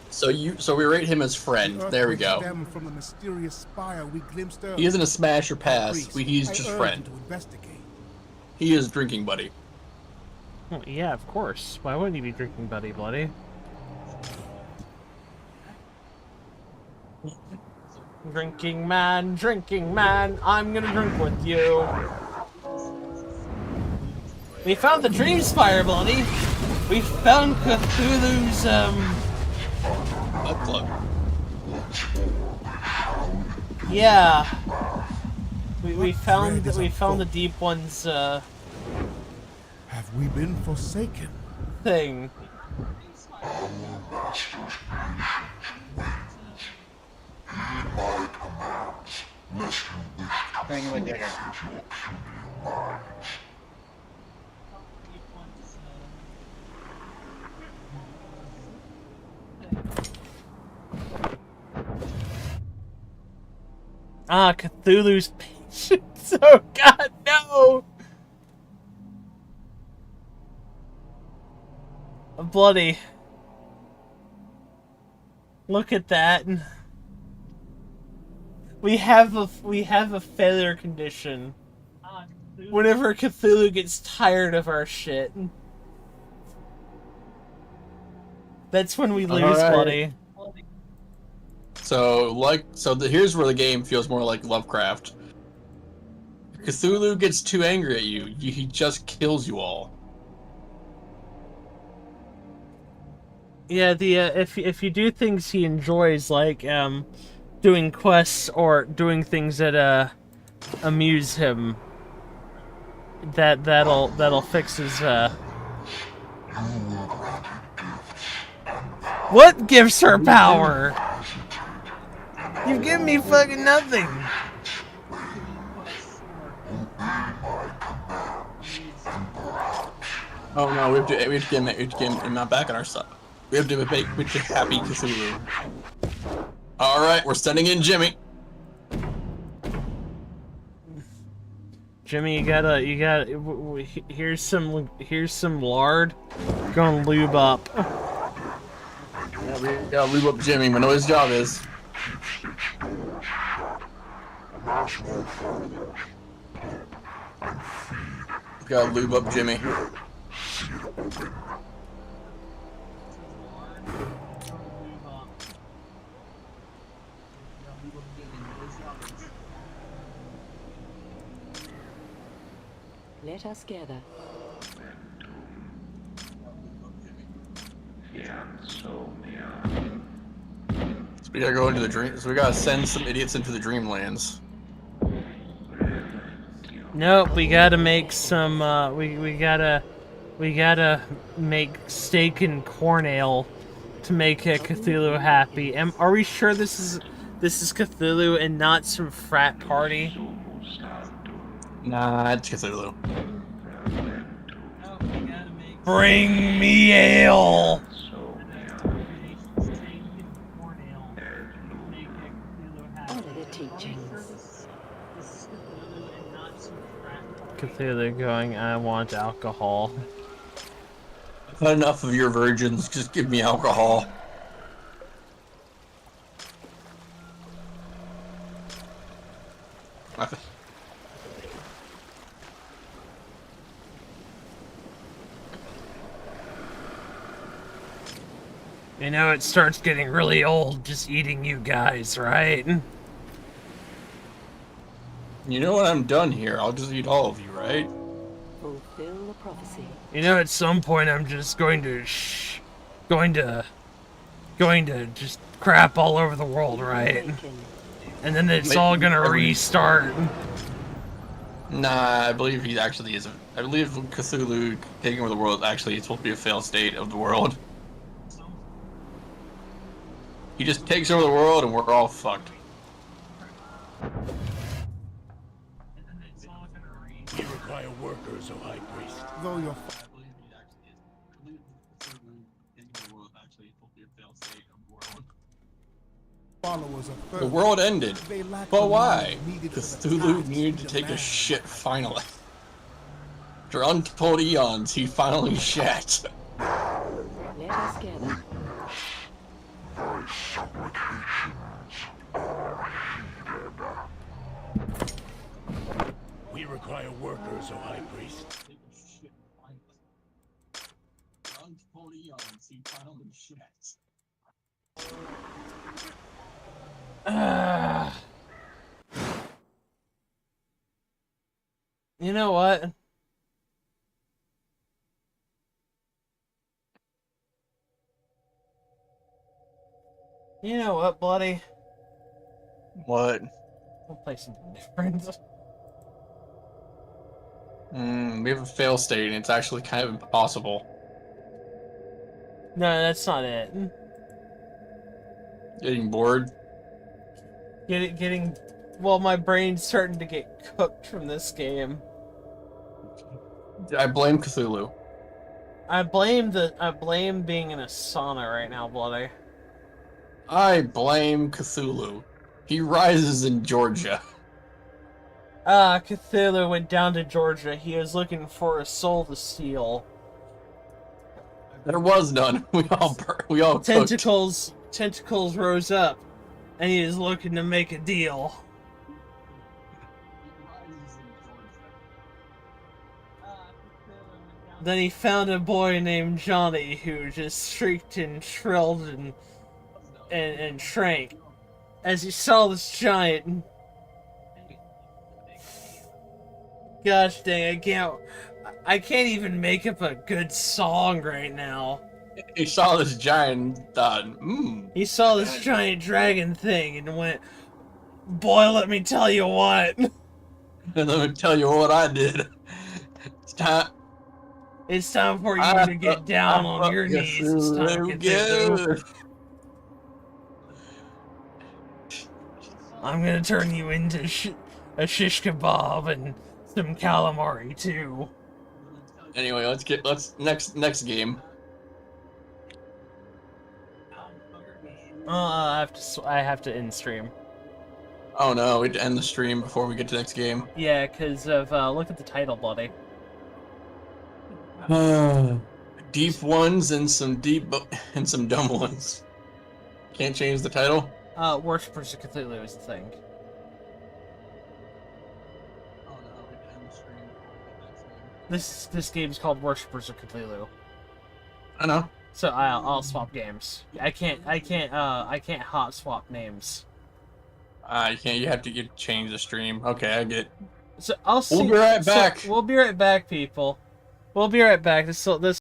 [SPEAKER 2] So we rate him as friend. There we go.
[SPEAKER 5] From the mysterious spire we glimpsed earlier.
[SPEAKER 2] He isn't a smash or pass. He's just friend. He is drinking buddy.
[SPEAKER 1] Well, yeah, of course. Why wouldn't he be drinking buddy, bloody? Drinking man, I'm gonna drink with you. We found the Dream Spire, bloody. We found Cthulhu's,
[SPEAKER 2] club.
[SPEAKER 1] Yeah. We found the Deep One's,
[SPEAKER 5] Have we been forsaken?
[SPEAKER 1] Thing. Ah, Cthulhu's patience. Oh God, no! Bloody. Look at that. We have a failure condition. Whenever Cthulhu gets tired of our shit. That's when we lose, buddy.
[SPEAKER 2] Here's where the game feels more like Lovecraft. Cthulhu gets too angry at you. He just kills you all.
[SPEAKER 1] Yeah, if you do things he enjoys, like doing quests or doing things that amuse him, that'll fix his What gives her power? You've given me fucking nothing.
[SPEAKER 2] Oh no, we have to get him back on our stuff. We have to make happy Cthulhu. Alright, we're sending in Jimmy.
[SPEAKER 1] Jimmy, you gotta, here's some lard. Gonna lube up.
[SPEAKER 2] Yeah, we gotta lube up Jimmy. We know his job is. We gotta lube up Jimmy.
[SPEAKER 10] Let us gather.
[SPEAKER 2] So we gotta go into the dream. So we gotta send some idiots into the dreamlands.
[SPEAKER 1] Nope, we gotta make some. We gotta make steak and corn ale to make Cthulhu happy. Are we sure this is Cthulhu and not some frat party?
[SPEAKER 2] Nah, it's Cthulhu.
[SPEAKER 1] Bring me ale!
[SPEAKER 10] Honor the teachings.
[SPEAKER 1] Cthulhu going, I want alcohol.
[SPEAKER 2] I've had enough of your virgins, just give me alcohol.
[SPEAKER 1] You know, it starts getting really old just eating you guys, right?
[SPEAKER 2] You know when I'm done here, I'll just eat all of you, right?
[SPEAKER 10] Fulfill the prophecy.
[SPEAKER 1] You know, at some point I'm just going to just crap all over the world, right? And then it's all gonna restart.
[SPEAKER 2] Nah, I believe he actually isn't. I believe Cthulhu taking over the world actually is supposed to be a failed state of the world. He just takes over the world and we're all fucked.
[SPEAKER 4] We require workers, O High Priest.
[SPEAKER 5] Though your followers are
[SPEAKER 2] The world ended.
[SPEAKER 5] They lack
[SPEAKER 2] But
[SPEAKER 5] the
[SPEAKER 2] why?
[SPEAKER 5] knowledge needed for the
[SPEAKER 2] Cthulhu
[SPEAKER 5] task
[SPEAKER 2] needed to take a shit finally. After untold eons, he finally shat.
[SPEAKER 10] Let us gather.
[SPEAKER 4] We require workers, O High Priest.
[SPEAKER 2] Untold eons, he finally shat.
[SPEAKER 1] You know what? You know what, Bloody?
[SPEAKER 2] What?
[SPEAKER 1] We'll play something different.
[SPEAKER 2] We have a fail state and it's actually kind of impossible.
[SPEAKER 1] No, that's not it.
[SPEAKER 2] Getting bored?
[SPEAKER 1] Well, my brain's starting to get cooked from this game.
[SPEAKER 2] I blame Cthulhu.
[SPEAKER 1] I blame being in a sauna right now, Bloody.
[SPEAKER 2] I blame Cthulhu. He rises in Georgia.
[SPEAKER 1] Cthulhu went down to Georgia. He was looking for a soul to steal.
[SPEAKER 2] There was none. We all cooked.
[SPEAKER 1] Tentacles rose up, and he is looking to make a deal. Then he found a boy named Johnny who just shrieked and shrilled and shrank as he saw this giant. Gosh dang, I can't even make up a good song right now.
[SPEAKER 2] He saw this giant and thought,
[SPEAKER 1] He saw this giant dragon thing and went, boy, let me tell you what.
[SPEAKER 2] And let me tell you what I did.
[SPEAKER 1] It's time for you to get down on your knees. It's time to get Cthulhu. I'm gonna turn you into a shish kebab and some calamari too.
[SPEAKER 2] Anyway, next game.
[SPEAKER 1] I have to end stream.
[SPEAKER 2] Oh no, we'd end the stream before we get to the next game.
[SPEAKER 1] Yeah, because of look at the title, Bloody.
[SPEAKER 2] Deep ones and some dumb ones. Can't change the title.
[SPEAKER 1] Worshippers of Cthulhu is the thing. This game's called Worshippers of Cthulhu.
[SPEAKER 2] I know.
[SPEAKER 1] So I'll swap games. I can't hot swap names.
[SPEAKER 2] You can't. You have to change the stream. Okay, I get.
[SPEAKER 1] So I'll see.
[SPEAKER 2] We'll be right back.
[SPEAKER 1] We'll be right back, people. We'll be right back. This